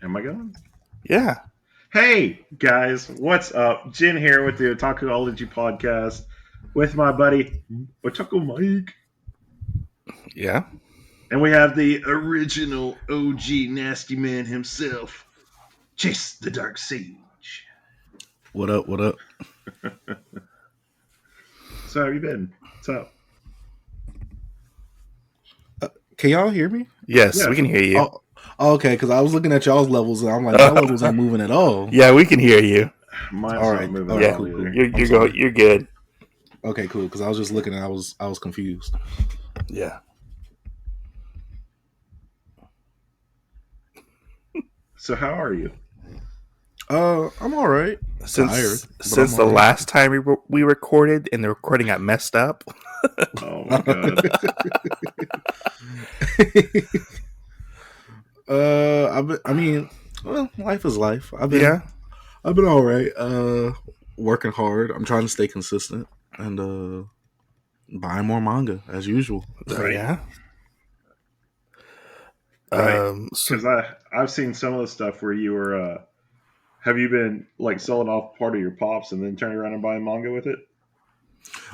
Am I going? Yeah. Hey, guys, what's up? Jin here with the Otakuology Podcast with my buddy, Otaku Mike. Yeah. And we have the original OG Nasty Man himself, Chase the Dark Sage. What up? What up? So, how have you been? What's up? Can y'all hear me? Yes, Yeah. we can hear you. Oh, okay, because I was looking at y'all's levels and I'm like, my levels ain't moving at all. Yeah, we can hear you. Mine's All not right. moving All at right, all cool, either. cool. You're good. Okay, cool. Because I was just looking and I was confused. Yeah. So, how are you? I'm all right. Since I'm the all right. last time we recorded and the recording got messed up. Oh my god. Life is life. I've been all right. Working hard. I'm trying to stay consistent and buying more manga as usual. Right. Yeah. Right. Because I've seen some of the stuff where you were. Have you been like selling off part of your pops and then turning around and buying manga with it?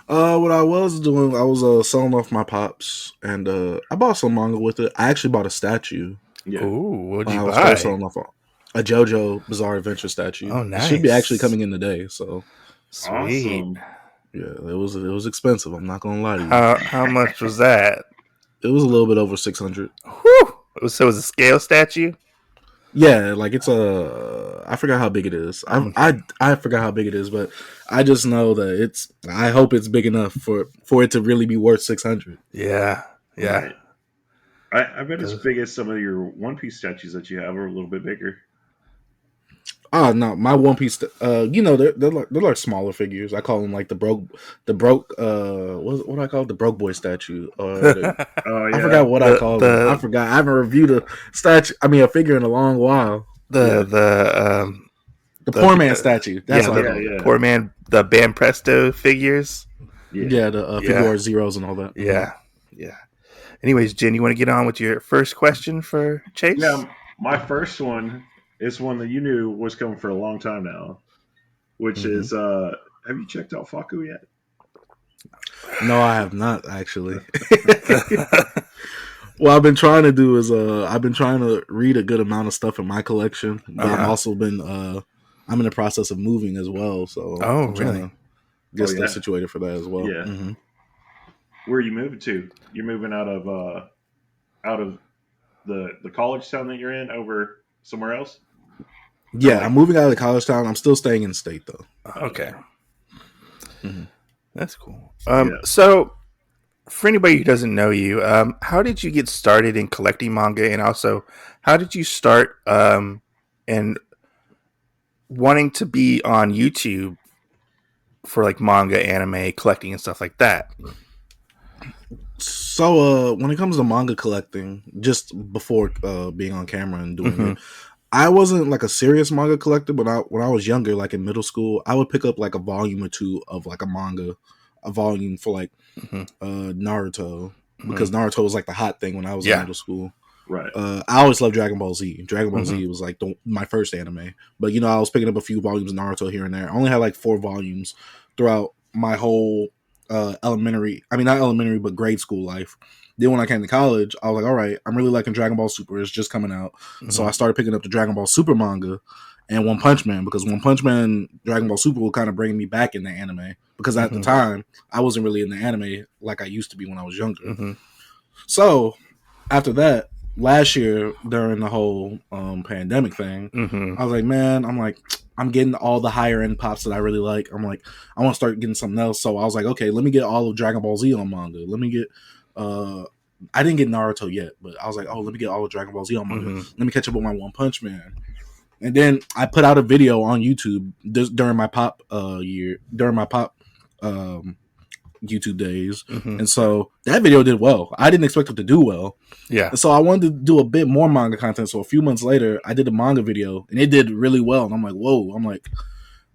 What I was doing, I was selling off my pops and I bought some manga with it. I actually bought a statue. Yeah. Ooh, what'd you I was buy? selling off a JoJo Bizarre Adventure statue. Oh, nice. It should be actually coming in today. So Sweet. Awesome. yeah, it was expensive. I'm not gonna lie to you. How much was that? It was a little bit over 600. Whew. So it was a scale statue? Yeah, like it's I forgot how big it is. I forgot how big it is, but I just know that I hope it's big enough for it to really be worth 600. Yeah. Yeah. Right. I bet it's big as some of your One Piece statues that you have are a little bit bigger. Oh no, my One Piece. They're like smaller figures. I call them like the broke. What do I call it? The broke boy statue. Oh yeah. I forgot what I called it. I forgot. I haven't reviewed a statue. I mean, a figure in a long while. The poor man statue. That's what I call it. Yeah. Poor man. The Bam Presto figures. Yeah, the figure zeros and all that. Yeah. Yeah. Anyways, Jen, you want to get on with your first question for Chase? Yeah, my first one is one that you knew was coming for a long time now, which is have you checked out Funko yet? No, I have not actually. What I've been trying to do is I've been trying to read a good amount of stuff in my collection, but I've also been I'm in the process of moving as well, so I'm trying to get stuff situated for that as well. Yeah. Mm-hmm. Where are you moving to? You're moving out of the college town that you're in over somewhere else? Yeah, I'm moving out of the college town. I'm still staying in state though. Okay. Mm-hmm. That's cool. So for anybody who doesn't know you, how did you get started in collecting manga, and also how did you start and wanting to be on YouTube for like manga, anime, collecting and stuff like that? So when it comes to manga collecting, just before being on camera and doing it, I wasn't like a serious manga collector, but when I was younger, like in middle school, I would pick up like a volume or two of like a manga, a volume for like Naruto, because Naruto was like the hot thing when I was in middle school. Right. I always loved Dragon Ball Z. Dragon Ball Z was like my first anime, but I was picking up a few volumes of Naruto here and there. I only had like 4 volumes throughout my whole not elementary, but grade school life. Then when I came to college, I was like, all right, I'm really liking Dragon Ball Super. It's just coming out. So I started picking up the Dragon Ball Super manga and One Punch Man, because One Punch Man, Dragon Ball Super will kind of bring me back into anime, because at the time I wasn't really in the anime like I used to be when I was younger. So after that, last year during the whole pandemic thing, I was like, man, I'm getting all the higher end pops that I really like. I'm like, I want to start getting something else. So I was like, okay, let me get all of Dragon Ball Z on manga. Let me get, I didn't get Naruto yet, but I was like, oh, let me get all of Dragon Ball Z on manga. Let me catch up with my One Punch Man. And then I put out a video on YouTube during my pop YouTube days. And so that video did well. I didn't expect it to do well. Yeah. And so I wanted to do a bit more manga content. So a few months later, I did a manga video and it did really well. And I'm like, whoa. I'm like,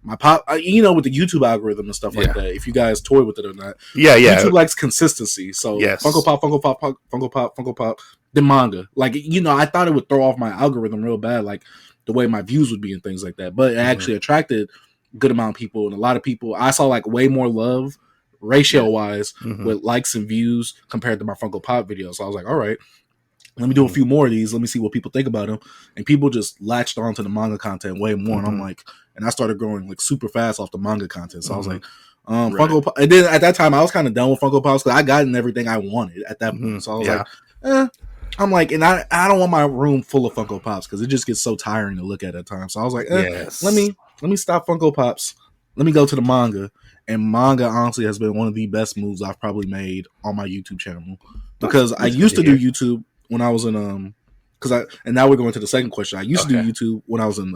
my pop, with the YouTube algorithm and stuff like that, if you guys toy with it or not. YouTube likes consistency. So Funko Pop. than manga. Like, I thought it would throw off my algorithm real bad, like the way my views would be and things like that. But it actually attracted a good amount of people, and a lot of people. I saw like way more love ratio wise with likes and views compared to my Funko Pop videos. So I was like, all right, let me do a few more of these. Let me see what people think about them. And people just latched onto the manga content way more. And I'm like, and I started growing like super fast off the manga content. So I was like, Funko Pop. And then at that time, I was kind of done with Funko Pops because I gotten everything I wanted at that point. So I was like, I'm like, and I don't want my room full of Funko Pops because it just gets so tiring to look at times. So I was like, let me stop Funko Pops. Let me go to the manga. And manga honestly has been one of the best moves I've probably made on my YouTube channel because I used to do YouTube when I was in and now we're going to the second question. I used to do YouTube when I was in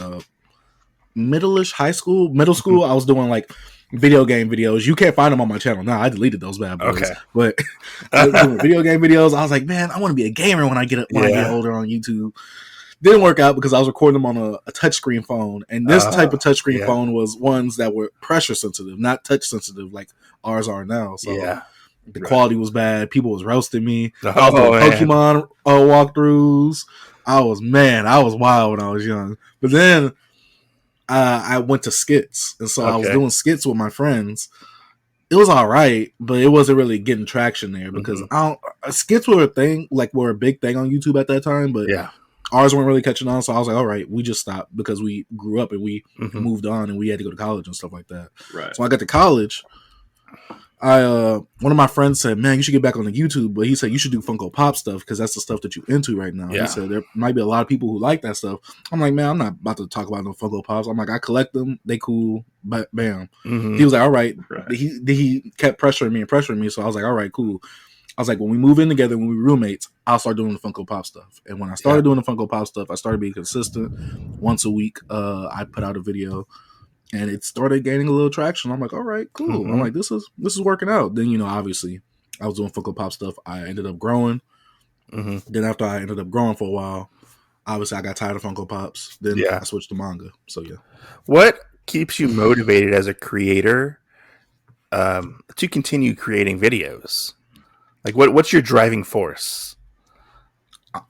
middle school. I was doing like video game videos. You can't find them on my channel now. I deleted those bad boys. But I was doing video game videos. I was like, man, I want to be a gamer when I get older on YouTube. Didn't work out because I was recording them on a touchscreen phone, and this type of touchscreen phone was ones that were pressure sensitive, not touch sensitive like ours are now. So the quality was bad. People was roasting me. I was doing Pokemon walkthroughs. I was wild when I was young. But then I went to skits, and so I was doing skits with my friends. It was all right, but it wasn't really getting traction there because skits were a big thing on YouTube at that time. But ours weren't really catching on, so I was like, all right, we just stopped because we grew up and we moved on and we had to go to college and stuff like that. Right. So I got to college. One of my friends said, man, you should get back on the YouTube, but he said you should do Funko Pop stuff because that's the stuff that you're into right now. He said there might be a lot of people who like that stuff. I'm like, man, I'm not about to talk about no Funko Pops. I'm like, I collect them, they cool, but bam. He was like, all right. He kept pressuring me, so I was like, all right, cool. I was like, when we move in together, when we roommates, I'll start doing the Funko Pop stuff. And when I started doing the Funko Pop stuff, I started being consistent. Once a week, I put out a video, and it started gaining a little traction. I'm like, all right, cool. I'm like, this is working out. Then, obviously, I was doing Funko Pop stuff. I ended up growing. Then after I ended up growing for a while, obviously I got tired of Funko Pops. Then I switched to manga. So, What keeps you motivated as a creator to continue creating videos? Like, what's your driving force?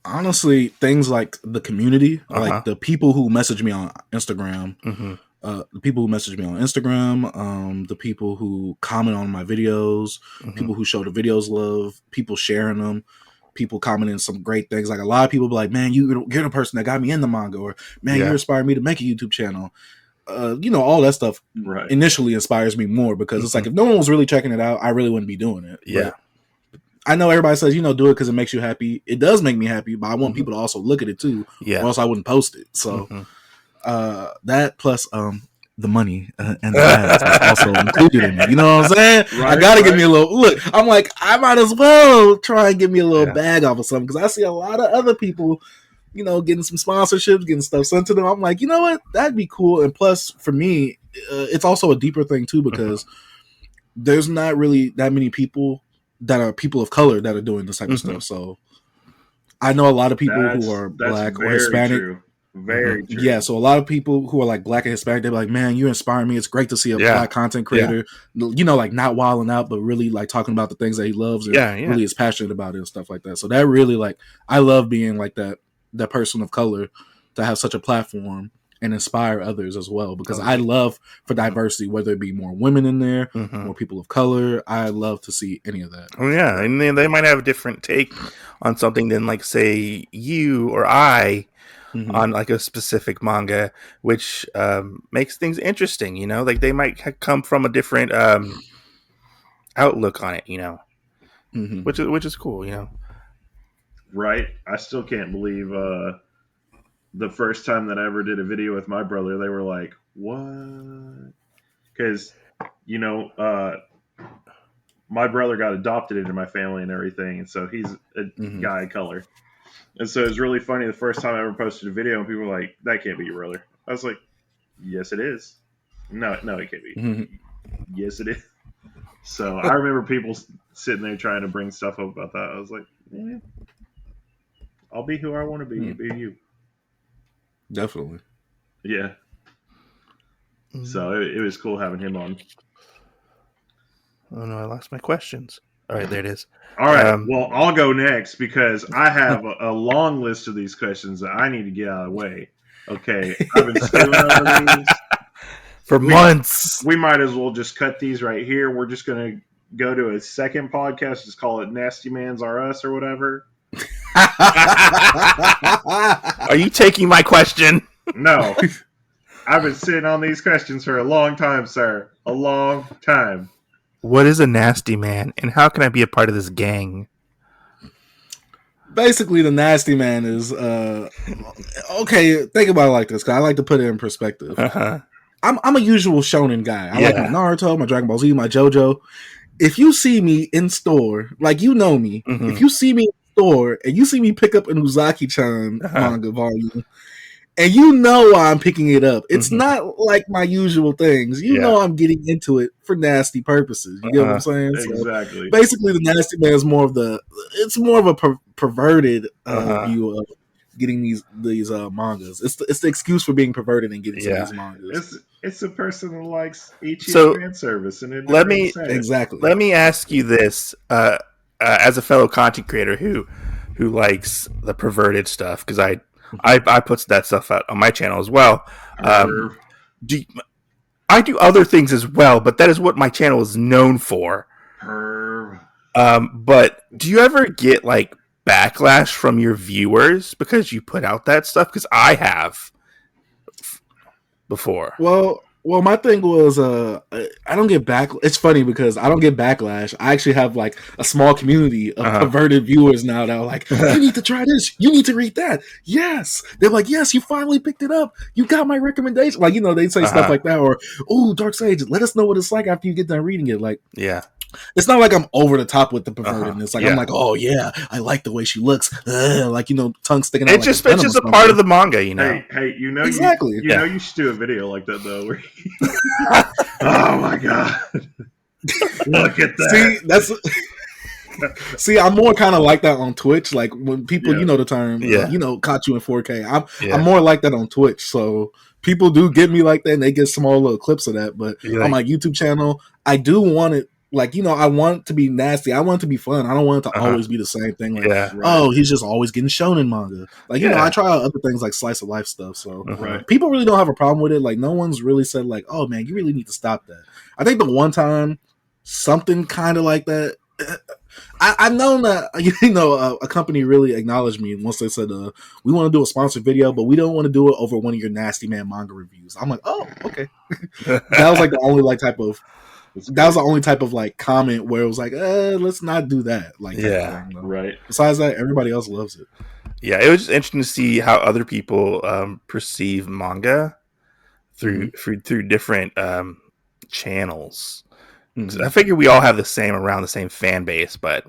Honestly, things like the community, like the people who message me on Instagram, the people who message me on Instagram, the people who comment on my videos, people who show the videos love, people sharing them, people commenting some great things. Like a lot of people be like, man, you're the person that got me in the manga, or man, you inspired me to make a YouTube channel. All that stuff initially inspires me more because it's like if no one was really checking it out, I really wouldn't be doing it. Yeah. But I know everybody says, do it because it makes you happy. It does make me happy, but I want people to also look at it too, or else I wouldn't post it. So that plus the money and the ads is also included in it. You know what I'm saying? I got to give me a little look. I'm like, I might as well try and get me a little bag off of something because I see a lot of other people, getting some sponsorships, getting stuff sent to them. I'm like, you know what? That'd be cool. And plus, for me, it's also a deeper thing too because there's not really that many people that are people of color that are doing this type of stuff. So I know a lot of people who are Black or Hispanic. True. Very true. Yeah, so a lot of people who are like Black and Hispanic, they're like, man, you inspire me. It's great to see a Black content creator, like not wilding out, but really like talking about the things that he loves and really is passionate about it and stuff like that. So that really I love being like that person of color to have such a platform and inspire others as well because I love for diversity, whether it be more women in there, more people of color. I love to see any of that. Oh yeah, and then they might have a different take on something than like say you or I on like a specific manga, which makes things interesting. Like they might come from a different outlook on it. Which is cool. Right. I still can't believe the first time that I ever did a video with my brother, they were like, what? Because, my brother got adopted into my family and everything. And so he's a guy of color. And so it was really funny the first time I ever posted a video and people were like, that can't be your brother. I was like, yes, it is. No, it can't be. Yes, it is. So I remember people sitting there trying to bring stuff up about that. I was like, yeah, I'll be who I want to be. You be you. Definitely. Yeah. So it was cool having him on. Oh no, I lost my questions. All right, there it is. All right. Well, I'll go next because I have a long list of these questions that I need to get out of the way. Okay, I've been stewing over these for months. We might as well just cut these right here. We're just going to go to a second podcast. Just call it Nasty Man's Are Us or whatever. Are you taking my question? No. I've been sitting on these questions for a long time, sir. A long time. What is a nasty man, and how can I be a part of this gang? Basically, the nasty man is okay. Think about it like this, because I like to put it in perspective. Uh-huh. I'm a usual shonen guy. I like my Naruto, my Dragon Ball Z, my JoJo. If you see me in store, like you know me, if you see me in store and you see me pick up an Uzaki-chan manga volume, and you know why I'm picking it up. It's not like my usual things. You know I'm getting into it for nasty purposes. You get what I'm saying? Exactly. So basically, the nasty man is more of a perverted view of getting these mangas. It's the excuse for being perverted and getting some of these mangas. It's a person who likes Ichigo fan service, and it let me ask you this as a fellow content creator who likes the perverted stuff, because I put that stuff out on my channel as well. I do other things as well, but that is what my channel is known for. But do you ever get like backlash from your viewers because you put out that stuff? Because I have before. Well, my thing was, I don't get It's funny because I don't get backlash. I actually have like a small community of perverted viewers now that are like, "You need to try this. You need to read that." Yes, they're like, "Yes, you finally picked it up. You got my recommendation." Like, they say stuff like that, or "Oh, Dark Sage, let us know what it's like after you get done reading it." Like, it's not like I'm over the top with the pervertedness. Like, I'm like, "Oh yeah, I like the way she looks." Like, tongue sticking out. It's just a part of the manga, Hey, exactly. You should do a video like that though. Where oh my god! Look at that. See, I'm more kind of like that on Twitch. Like when people, the term, caught you in 4K. I'm more like that on Twitch. So people do get me like that, and they get small little clips of that. But on my YouTube channel, I do want it. Like, I want it to be nasty. I want it to be fun. I don't want it to always be the same thing. Like, oh, he's just always getting shonen manga. Like, I try out other things like slice of life stuff. So people really don't have a problem with it. Like, no one's really said like, "Oh man, you really need to stop that." I think the one time something kind of like that, I've known that a company really acknowledged me once they said, "We want to do a sponsored video, but we don't want to do it over one of your nasty man manga reviews." I'm like, "Oh, okay." That was like the only type of. That was the only type of like comment where it was like, let's not do that. Like, right. Besides that, everybody else loves it. Yeah, it was just interesting to see how other people perceive manga through different channels. I figure we all have around the same fan base, but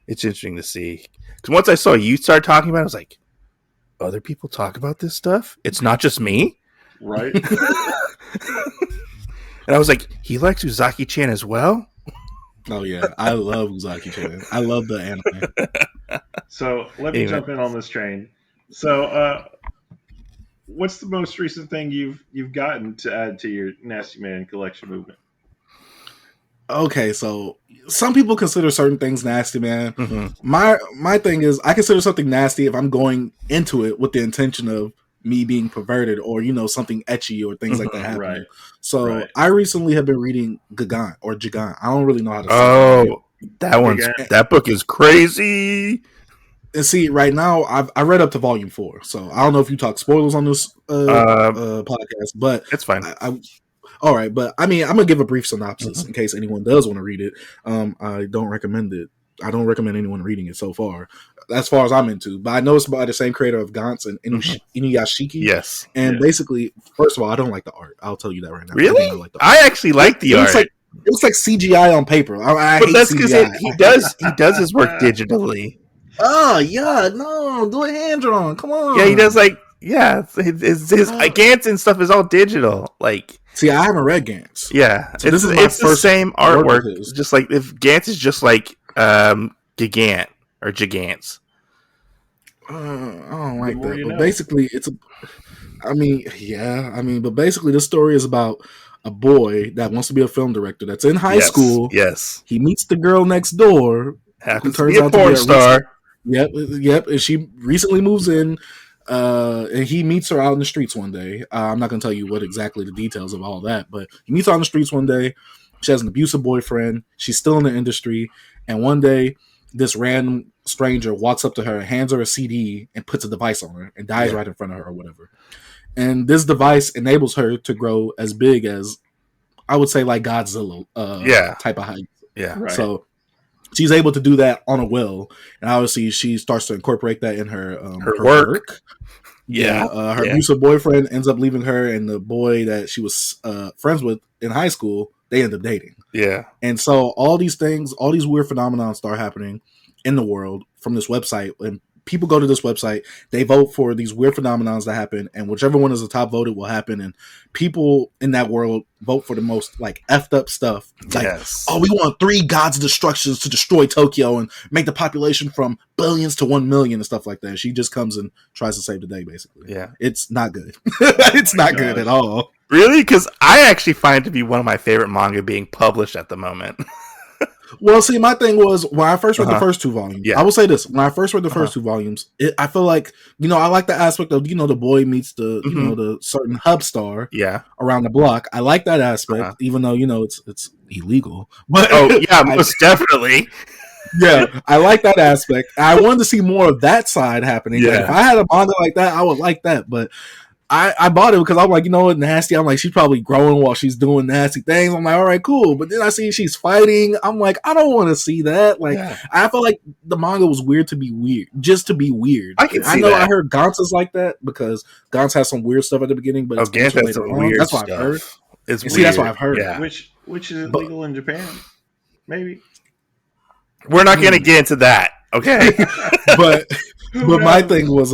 it's interesting to see. Because once I saw you start talking about it, I was like, other people talk about this stuff? It's not just me? Right. And I was like, he likes Uzaki-chan as well? Oh, yeah. I love Uzaki-chan. I love the anime. So, let me jump in on this train. So, what's the most recent thing you've gotten to add to your Nasty Man collection movement? Okay, so some people consider certain things nasty, man. My thing is, I consider something nasty if I'm going into it with the intention of me being perverted or something etchy or things like that happening. Right. So I recently have been reading Gigant or Gigant. I don't really know how to say it. That book is crazy. And see, right now I read up to volume 4, so I don't know if you talk spoilers on this podcast, but it's fine. All right, but I mean, I'm gonna give a brief synopsis in case anyone does want to read it. I don't recommend it. I don't recommend anyone reading it so far as I'm into. But I know it's by the same creator of Gantz and Inuyashiki. Yes. And basically, first of all, I don't like the art. I'll tell you that right now. Really? I actually like the art. It looks like CGI on paper. I hate that's because he does his work digitally. Oh yeah, no, do it hand drawn. Come on. Yeah, he does his Gantz and stuff is all digital. Like, see, I haven't read Gantz. Yeah, so it's the same artwork. Just like if Gantz is just like Gigant or Gigants. I don't like that. But basically, but basically, the story is about a boy that wants to be a film director that's in high school. Yes. He meets the girl next door Happens who turns to be a porn star. Yep. And she recently moves in. And he meets her out in the streets one day. I'm not going to tell you what exactly the details of all that, but he meets her on the streets one day. She has an abusive boyfriend. She's still in the industry. And one day, this random stranger walks up to her, hands her a CD, and puts a device on her and dies right in front of her or whatever. And this device enables her to grow as big as, I would say, like Godzilla type of height. Yeah. Right. So she's able to do that on a will. And obviously, she starts to incorporate that in her work. Her abusive boyfriend ends up leaving her, and the boy that she was friends with in high school, they end up dating. Yeah. And so all these things, all these weird phenomena start happening in the world from this website. And people go to this website, they vote for these weird phenomena that happen, and whichever one is the top voted will happen. And people in that world vote for the most like effed up stuff. Like, we want 3 gods' destructions to destroy Tokyo and make the population from billions to 1 million and stuff like that. She just comes and tries to save the day, basically. Yeah. It's not good. It's not good at all. Really? Because I actually find it to be one of my favorite manga being published at the moment. Well, see, my thing was when I first read the first 2 volumes. Yeah. I will say this: when I first read the first 2 volumes, I feel like I like the aspect of the boy meets the the certain hub star around the block. I like that aspect, even though it's illegal. But most definitely. Yeah, I like that aspect. I wanted to see more of that side happening. Yeah. Like, if I had a manga like that, I would like that, but. I bought it because I'm like, nasty. I'm like, she's probably growing while she's doing nasty things. I'm like, all right, cool. But then I see she's fighting. I'm like, I don't want to see that. Like, I felt like the manga was weird to be weird, just to be weird. I know that. I heard Gantz is like that because Gantz has some weird stuff at the beginning, but it's Gantz has some weird That's stuff. what I've heard. It's weird. See, that's what I've heard. Yeah. Which is illegal in Japan, maybe. We're not going to get into that, okay? but my thing was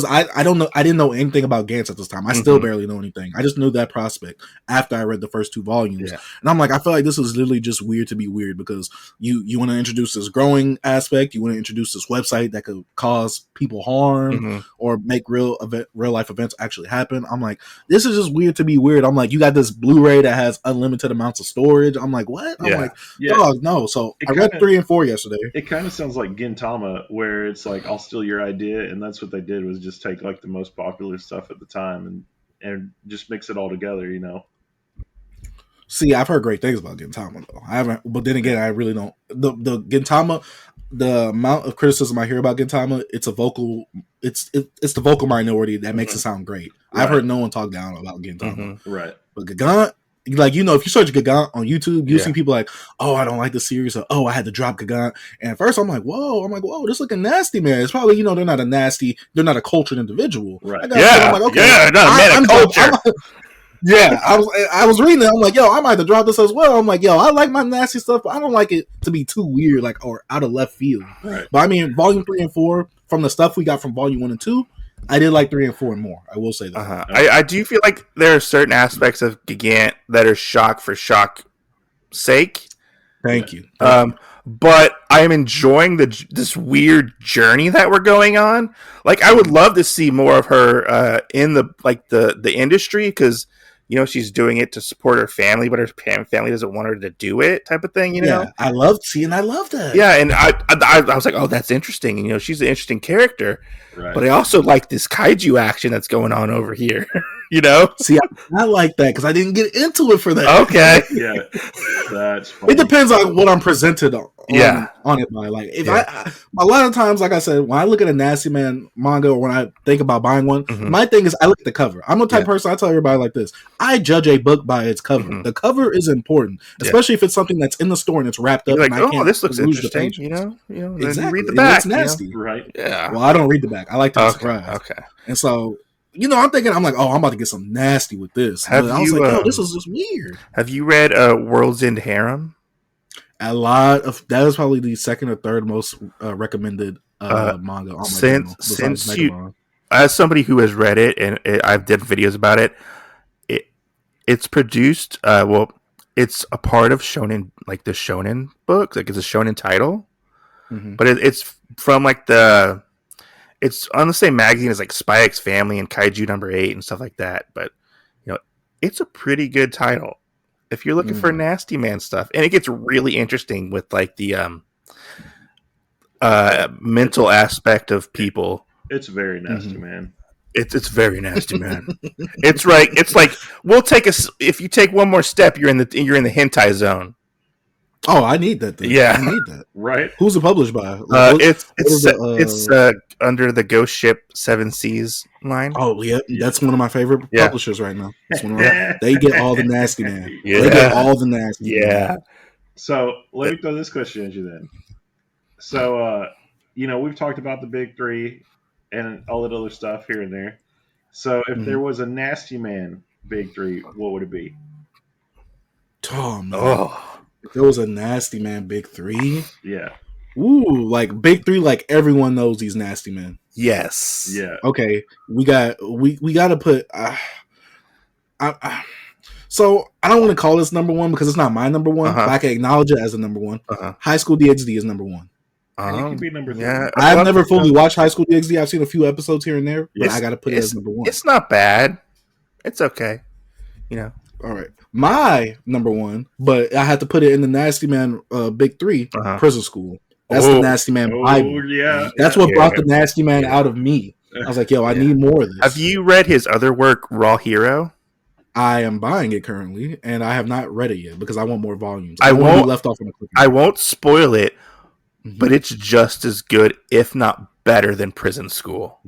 I don't know. I didn't know anything about Gantz at this time. I still barely know anything. I just knew that prospect after I read the first 2 volumes, and I'm like, I feel like this is literally just weird to be weird because you want to introduce this growing aspect. You want to introduce this website that could cause people harm or make real life events actually happen. I'm like, this is just weird to be weird. I'm like, you got this Blu-ray that has unlimited amounts of storage. I'm like, what? I'm like, dog, no. So I read 3 and 4 yesterday. It kind of sounds like Gentama, where it's like, I'll steal your idea, and that's what they did was just take like the most popular stuff at the time and just mix it all together, See, I've heard great things about Gentama though. I haven't, but then again, I really don't. The Gentama, the amount of criticism I hear about Gentama, it's the vocal minority that makes it sound great. Right. I've heard no one talk down about Gentama, right? But Gigant, like, if you search Gigant on YouTube, you see people like, oh, I don't like the series, or oh, I had to drop Gigant. And at first I'm like, whoa, this looking nasty, man. It's probably, they're not a cultured individual. Right. I'm like, okay, not a culture. I was reading it. I'm like, I might have to drop this as well. I'm like, I like my nasty stuff, but I don't like it to be too weird, like, or out of left field. Right. But I mean, volume 3 and 4, from the stuff we got from volume 1 and 2, I did like 3 and 4 and more. I will say that. I do feel like there are certain aspects of Gigant that are shock for shock sake. Thank you. But I am enjoying this weird journey that we're going on. Like, I would love to see more of her in the industry, because she's doing it to support her family, but her family doesn't want her to do it, type of thing. I love that. Yeah, and I was like, oh, that's interesting. She's an interesting character. Right. But I also like this kaiju action that's going on over here. See, I like that because I didn't get into it for that. Okay. Yeah, that's funny. It depends on what I'm presented on it by. Like, if a lot of times, like I said, when I look at a Nasty Man manga or when I think about buying one, my thing is I look at the cover. I'm the type of person, I tell everybody like this: I judge a book by its cover. The cover is important, especially if it's something that's in the store and it's wrapped up. You're like, and I can't this looks interesting. Exactly. You read the back. It looks nasty. Right. Yeah. Well, I don't read the back. I like to be surprised. Okay. And so, I'm like, I'm about to get some nasty with this. I was like, this is just weird. Have you read World's End Harem? That is probably the second or third most recommended manga on my channel. As somebody who has read it and I've did videos about it, it's produced. It's a part of shonen, like the shonen books. Like, it's a shonen title, but it's from it's on the same magazine as like Spy X Family and Kaiju #8 and stuff like that. But it's a pretty good title if you're looking for nasty man stuff, and it gets really interesting with like the mental aspect of people. It's very nasty, man. It's very nasty, man. It's like we'll take if you take one more step, you're in the hentai zone. Oh, I need that thing. Yeah, I need that. Right? Who's it published by? It's under the Ghost Ship 7 Seas line. Oh yeah, that's one of my favorite publishers right now. They get all the nasty, man. Yeah. They get all the nasty. Yeah. Man. So let me throw this question at you then. So we've talked about the big three and all that other stuff here and there. So if there was a nasty man big three, what would it be? Oh man. If there was a nasty man big three, yeah. Ooh, like big three, like everyone knows these nasty men. Yes. Yeah. Okay, we got to put. So I don't want to call this number one because it's not my number one. But I can acknowledge it as a number one. High School DxD is number one. It could be number 3. Yeah, I've never fully watched High School DxD. I've seen a few episodes here and there, but I got to put it as number one. It's not bad. It's okay. All right. My number one, but I had to put it in the nasty man big three, Prison School. That's the nasty man Bible. Yeah. That's what brought the nasty man out of me. I was like, yo, I need more of this. Have you read his other work, Raw Hero? I am buying it currently, and I have not read it yet because I want more volumes. I won't left off on I won't spoil it, but it's just as good, if not better, than Prison School.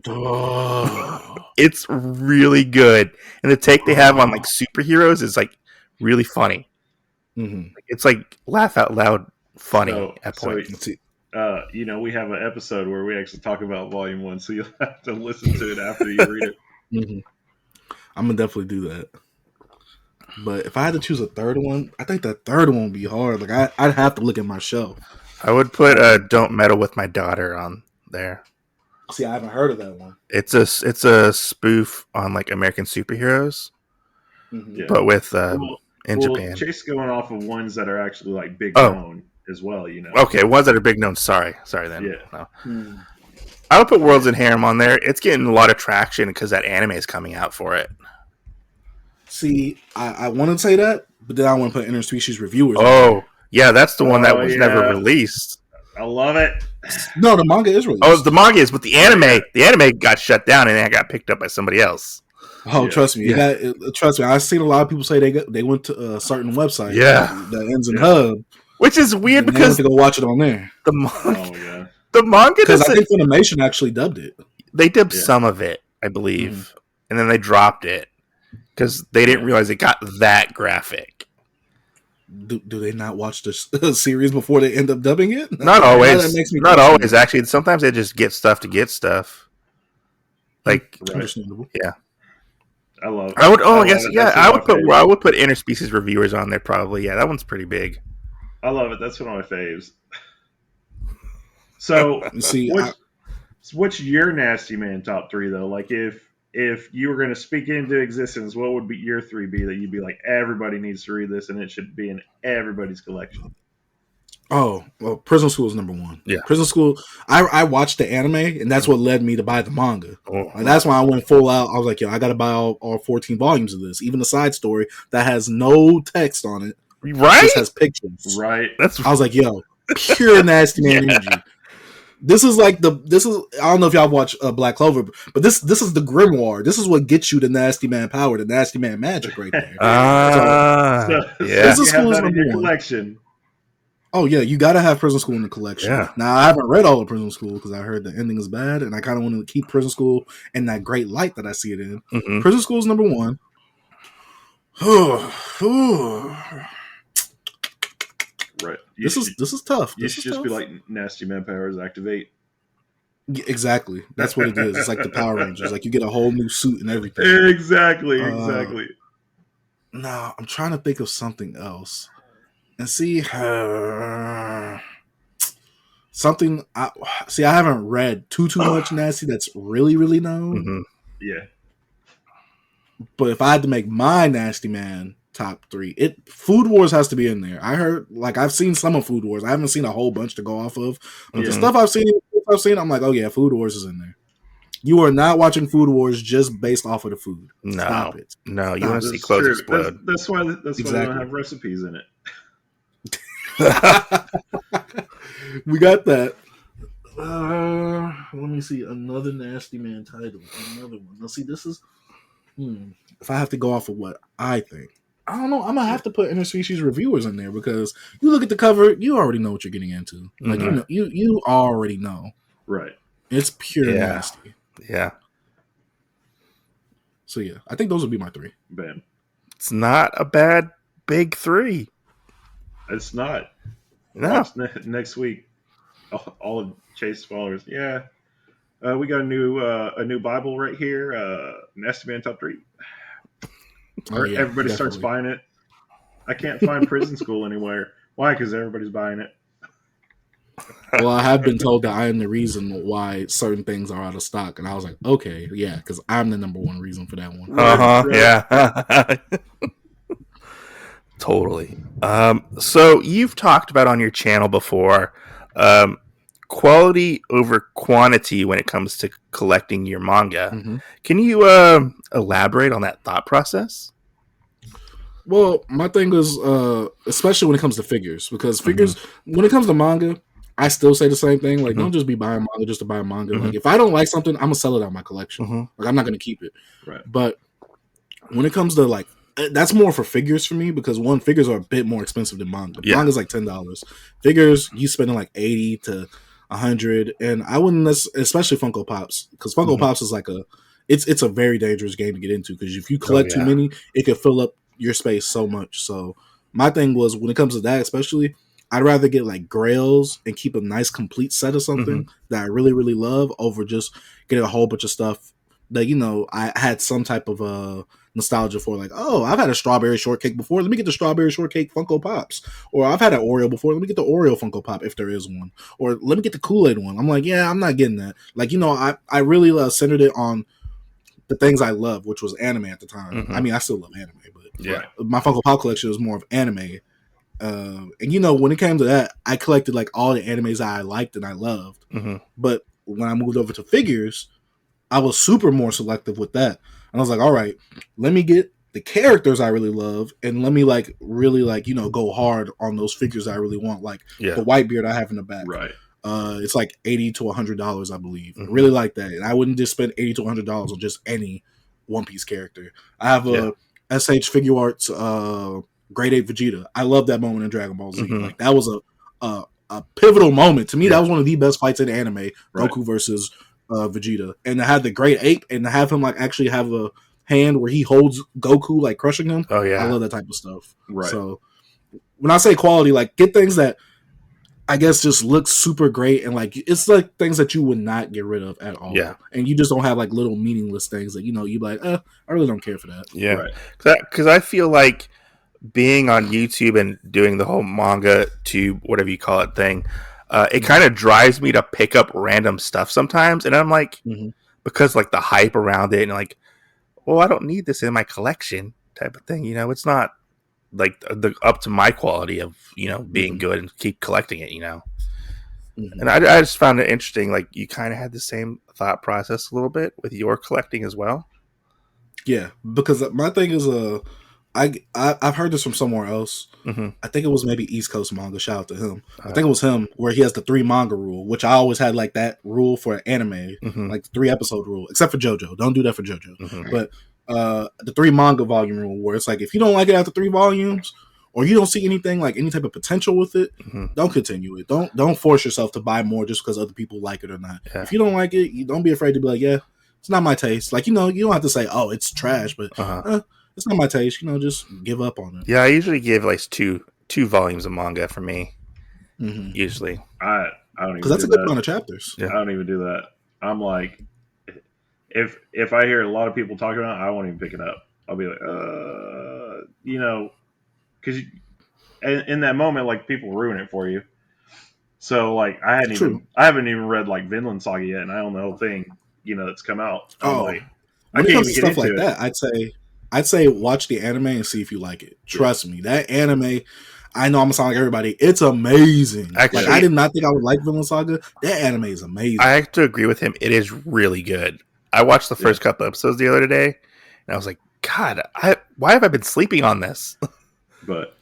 It's really good, and the take they have on like superheroes is like really funny. It's like laugh out loud funny at points. We have an episode where we actually talk about Volume 1, so you'll have to listen to it after you read it. I'm gonna definitely do that. But if I had to choose a third one, I think that third one would be hard. Like I'd have to look at my shelf. I would put "Don't Meddle with My Daughter" on there. See, I haven't heard of that one. It's a spoof on like American superheroes, but with in Japan. Chase going off of ones that are actually like big known as well. Okay, ones that are big known. Sorry then. Yeah. No. I would put Worlds and Harem on there. It's getting a lot of traction because that anime is coming out for it. See, I want to say that, but then I want to put Interspecies Reviewers. Oh, yeah, that's the one that was never released. I love it. No, the manga is released. Oh, the manga is, but the anime got shut down and it got picked up by somebody else. Oh, trust me. Trust me. I've seen a lot of people say they went to a certain website. That ends in Hub. Which is weird because they went to go watch it on there. The manga, because I think Funimation actually dubbed it. They dubbed some of it, I believe, and then they dropped it because they didn't realize it got that graphic. Do they not watch the series before they end up dubbing it? Not always. Not always. Actually, sometimes they just get stuff to get stuff. Like, understandable. Yeah. I love it. I would. Oh, I guess. Yeah, I would put Interspecies Reviewers on there probably. Yeah, that one's pretty big. I love it. That's one of my faves. So, see, what's your nasty man top 3 though? Like, if you were going to speak it into existence, what would be your 3 be that you'd be like, everybody needs to read this and it should be in everybody's collection? Oh, well, Prison School is number 1. Yeah. Prison School, I watched the anime, and that's what led me to buy the manga. And that's why I went full out. I was like, yo, I got to buy all 14 volumes of this. Even the side story that has no text on it. Right? Just has pictures. Right. I was like, yo, pure nasty man energy. This is I don't know if y'all watch Black Clover, but this is the grimoire. This is what gets you the nasty man power, the nasty man magic right there. Prison School is number 1. Collection. Oh yeah, you gotta have Prison School in the collection. Yeah. Now I haven't read all of Prison School because I heard the ending is bad, and I kind of want to keep Prison School in that great light that I see it in. Prison School is number 1. Right. This is tough. You should just be like nasty man powers activate. Exactly. That's what it is. It's like the Power Rangers. Like you get a whole new suit and everything. Exactly. No, I'm trying to think of something else. And see, something. I haven't read too much nasty that's really, really known. Yeah. But if I had to make my nasty man top 3, Food Wars has to be in there. I heard, like, I've seen some of Food Wars. I haven't seen a whole bunch to go off of. But the stuff I've seen, I'm like, oh yeah, Food Wars is in there. You are not watching Food Wars just based off of the food. No, Stop it. No, you want to see clothes explode. That's why we don't have recipes in it. We got that. Let me see another Nasty Man title. Another one. Let's see. This is. If I have to go off of what I think, I don't know. I'm gonna have to put interspecies reviewers in there because you look at the cover, you already know what you're getting into. Like you already know. Right. It's pure nasty. Yeah. So yeah, I think those would be my 3. Bam. It's not a bad big 3. It's not. No. Next week, all of Chase followers. Yeah. We got a new Bible right here. Nasty Man Top 3. Everybody starts buying it. I can't find Prison School anywhere. Why? Because everybody's buying it. Well, I have been told that I am the reason why certain things are out of stock, and I was like, okay, yeah, because I'm the number one reason for that one. Yeah. Totally. So you've talked about on your channel before, quality over quantity when it comes to collecting your manga. Mm-hmm. Can you elaborate on that thought process? Well, my thing is, especially when it comes to figures, because figures, when it comes to manga, I still say the same thing. Like, don't just be buying manga just to buy manga. Like, if I don't like something, I'm gonna sell it out of my collection. Like, I'm not gonna keep it. Right. But when it comes to like, that's more for figures for me because figures are a bit more expensive than manga. Yeah. Manga's like $10. Figures, you spending like $80 to $100, and I wouldn't, especially Funko Pops, because Funko Pops is like it's a very dangerous game to get into because if you collect too many, it could fill up your space so much. So my thing was when it comes to that, especially, I'd rather get like grails and keep a nice complete set of something that I really, really love over just getting a whole bunch of stuff that, you know, I had some type of nostalgia for. Like, oh, I've had a strawberry shortcake before. Let me get the strawberry shortcake Funko Pops. Or I've had an Oreo before. Let me get the Oreo Funko Pop if there is one. Or let me get the Kool-Aid one. I'm like, yeah, I'm not getting that. Like, you know, I really centered it on the things I love, which was anime at the time. I mean, I still love anime, but my Funko Pop collection was more of anime. And you know, when it came to that, I collected like all the animes that I liked and I loved. But when I moved over to figures, I was super more selective with that. And I was like, all right, let me get the characters I really love, and let me like really like, you know, go hard on those figures I really want, like the Whitebeard I have in the back. Right. It's like $80 to $100, I believe. I really like that, and I wouldn't just spend $80 to $100 on just any One Piece character. I have a SH Figure Arts Grade 8 Vegeta. I love that moment in Dragon Ball Z. Like that was a pivotal moment to me. That was one of the best fights in anime. Goku versus Vegeta, and to have the Great Ape and to have him like actually have a hand where he holds Goku like crushing him. Oh yeah, I love that type of stuff. Right. So when I say quality, like get things that I guess just look super great and like it's like things that you would not get rid of at all. Yeah, and you just don't have like little meaningless things that, you know, you like, I really don't care for that. Yeah, because I feel like being on YouTube and doing the whole manga tube, whatever you call it thing, it kind of drives me to pick up random stuff sometimes, and I'm like, because like the hype around it, and like, well, I don't need this in my collection type of thing. You know, it's not like the up to my quality of, you know, being good and keep collecting it. You know, and I just found it interesting. Like you kind of had the same thought process a little bit with your collecting as well. Yeah, because my thing is I've heard this from somewhere else. I think it was maybe East Coast Manga. Shout out to him. I think it was him where he has the 3 manga rule, which I always had like that rule for anime, like the 3 episode rule, except for JoJo. Don't do that for JoJo. But the 3 manga volume rule, where it's like if you don't like it after 3 volumes, or you don't see anything like any type of potential with it, don't continue it. Don't force yourself to buy more just because other people like it or not. Yeah. If you don't like it, you don't be afraid to be like, yeah, it's not my taste. Like, you know, you don't have to say, oh, it's trash, but it's not my taste. You know, just give up on it. Yeah, I usually give like two volumes of manga for me. Usually, I don't even, because that's a good amount of chapters. Yeah. I don't even do that. I'm like, if I hear a lot of people talking about it, I won't even pick it up. I'll be like, you know, because in that moment, like people ruin it for you. So like, I haven't even read like Vinland Saga yet, and I own the whole thing, you know, that's come out. Like, when it comes to stuff like that, I'd say watch the anime and see if you like it. Trust me, that anime, I know I'm gonna sound like everybody, it's amazing. Actually, like I did not think I would like Vinland Saga. That anime is amazing. I have to agree with him. It is really good. I watched the first couple episodes the other day, and I was like, God, why have I been sleeping on this? But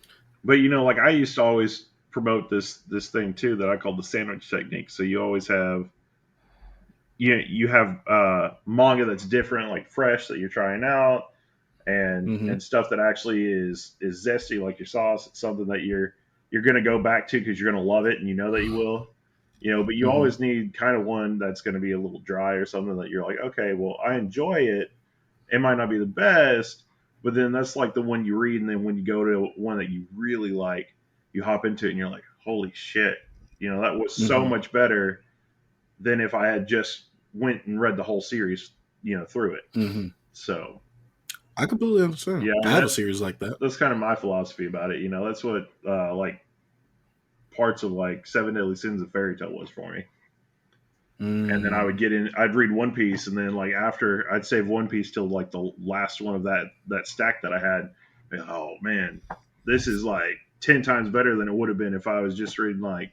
like I used to always promote this thing too that I call the sandwich technique. So you always have you have manga that's different, like fresh, that you're trying out, and stuff that actually is zesty, like your sauce. It's something that you're going to go back to because you're going to love it, and you know that you will. But you always need kind of one that's going to be a little dry or something that you're like, okay, well, I enjoy it. It might not be the best, but then that's like the one you read, and then when you go to one that you really like, you hop into it, and you're like, holy shit, that was so much better than if I had just went and read the whole series, through it. So I completely understand. Yeah, I have a series like that. That's kind of my philosophy about it. That's what like parts of like Seven Deadly Sins of Fairy Tail was for me. And then I would I'd read One Piece, and then like after I'd save One Piece till like the last one of that stack that I had. Oh man, this is like 10 times better than it would have been if I was just reading like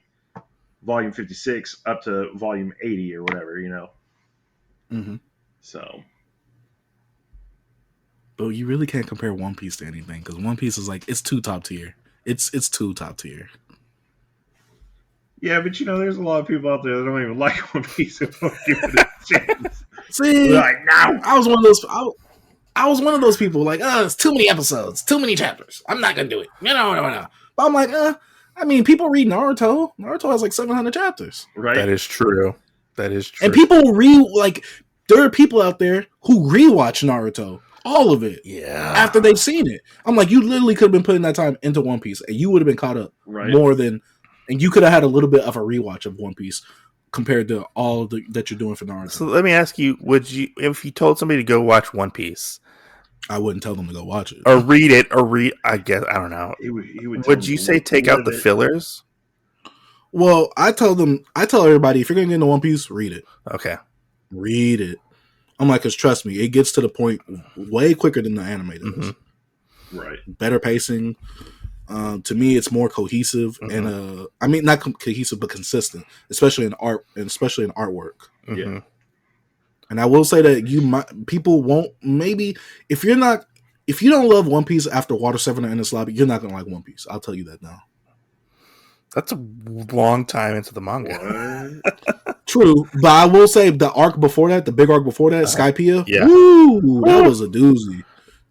volume 56 up to volume 80 or whatever, So. But you really can't compare One Piece to anything, because One Piece is like, it's too top tier. It's too top tier. Yeah, but there's a lot of people out there that don't even like One Piece and don't give it a chance. See, like, no. I was one of those. I was one of those people. Like, it's too many episodes, too many chapters. I'm not gonna do it. No. But I'm like, I mean, people read Naruto. Naruto has like 700 chapters. Right. That is true. And people there are people out there who rewatch Naruto, all of it, after they've seen it. I'm like, you literally could have been putting that time into One Piece, and you would have been caught up more than. And you could have had a little bit of a rewatch of One Piece compared to all that you're doing for Naruto. So let me ask you, would you, if you told somebody to go watch One Piece, I wouldn't tell them to go watch it. Or read it, I guess, I don't know. He would you say take out the fillers? Well, I tell everybody, if you're going to get into One Piece, read it. Okay. Read it. I'm like, because trust me, it gets to the point way quicker than the anime does. Right. Better pacing. To me, it's more cohesive and I mean, not cohesive, but consistent, especially in art and especially in artwork. Yeah. And I will say that people won't, maybe if you don't love One Piece after Water 7 or Endless Lobby, you're not going to like One Piece. I'll tell you that now. That's a long time into the manga. True, but I will say the arc before that, the big arc before that, Skypiea, woo, that was a doozy.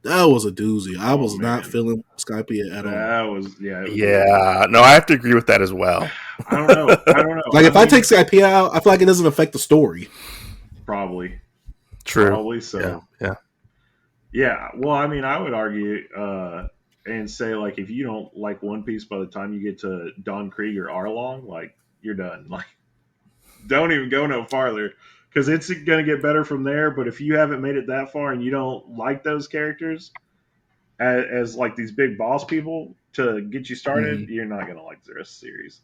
That was a doozy. I was not feeling Skypiea at all. That was, No, I have to agree with that as well. I don't know. Like, if I take Skypiea out, I feel like it doesn't affect the story. Probably. True. Probably so. Yeah. Well, I mean, I would argue and say, like, if you don't like One Piece by the time you get to Don Krieg or Arlong, like, you're done. Like, don't even go no farther. Because it's going to get better from there, but if you haven't made it that far and you don't like those characters as like these big boss people to get you started, you're not going to like the rest of the series.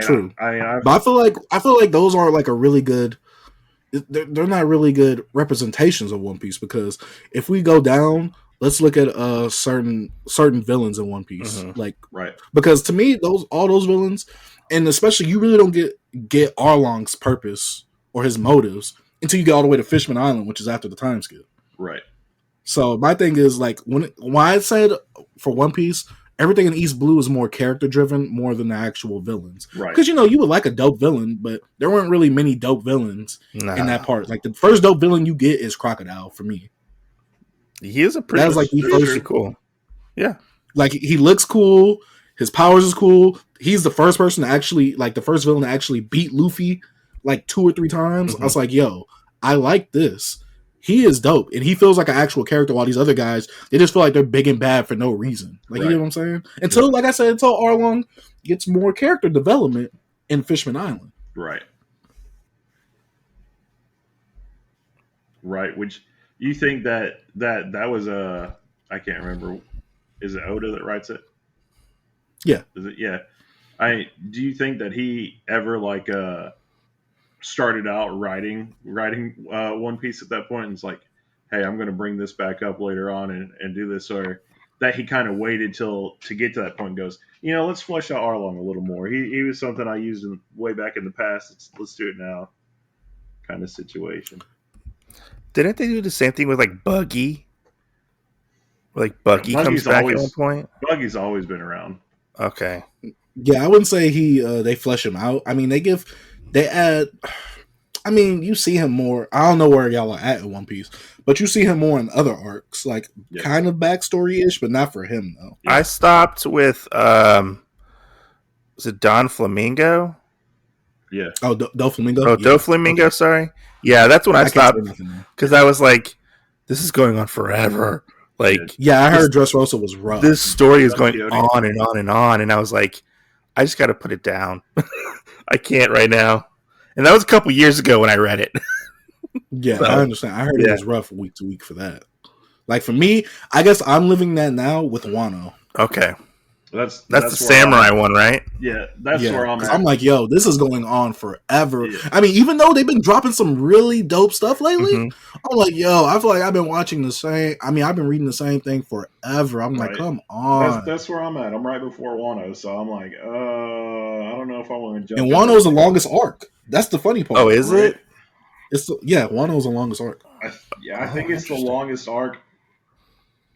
True. But I feel like those aren't like a really good. They're not really good representations of One Piece, because if we go down, let's look at certain villains in One Piece, because to me all those villains, and especially you really don't get Arlong's purpose or his motives until you get all the way to Fishman Island, which is after the time skip. Right. So my thing is, like, when I said for One Piece, everything in East Blue is more character driven more than the actual villains. Right. Because, you would like a dope villain, but there weren't really many dope villains in that part. Like, the first dope villain you get is Crocodile for me. He is a pretty. That's like the first cool. Yeah. Like, he looks cool. His powers is cool. He's the first person to actually, like, the first villain to actually beat Luffy like 2 or 3 times. I was like, yo, I like this. He is dope, and he feels like an actual character, while these other guys, they just feel like they're big and bad for no reason. Like, you know what I'm saying? Until Arlong gets more character development in Fishman Island. Right. Right. Which you think that was I can't remember. Is it Oda that writes it? Yeah. Is it? Yeah. Do you think that he ever like started out writing One Piece at that point, and it's like, hey, I'm going to bring this back up later on and do this, or that he kind of waited to get to that point and goes, let's flesh out Arlong a little more. He was something I used way back in the past. Let's do it now, kind of situation. Didn't they do the same thing with like Buggy? Like Buggy comes back at one point. Buggy's always been around. Okay. Yeah, I wouldn't say they flesh him out. I mean, they add. I mean, you see him more. I don't know where y'all are at in One Piece, but you see him more in other arcs, like kind of backstory ish, but not for him though. Yeah. I stopped with was it Don Flamingo? Yeah. Oh, Doflamingo. Oh, yeah. Doflamingo. Okay. Sorry. Yeah, that's when I stopped because I was like, "This is going on forever." Like, yeah, I heard Dressrosa was rough. This story is going on and on and on, and I was like, I just got to put it down. I can't right now. And that was a couple years ago when I read it. Yeah, so, I understand. I heard it was rough week to week for that. Like for me, I guess I'm living that now with Wano. Okay. That's the samurai one, right? Yeah, that's where I'm at. I'm like, yo, this is going on forever. Yeah. I mean, even though they've been dropping some really dope stuff lately, I'm like, yo, I feel like I've been watching the same. I mean, I've been reading the same thing forever. I'm like, come on. That's where I'm at. I'm right before Wano, so I'm like, I don't know if I want to jump. And Wano's the longest arc. That's the funny part. Oh, is it? Wano's the longest arc. I think it's the longest arc.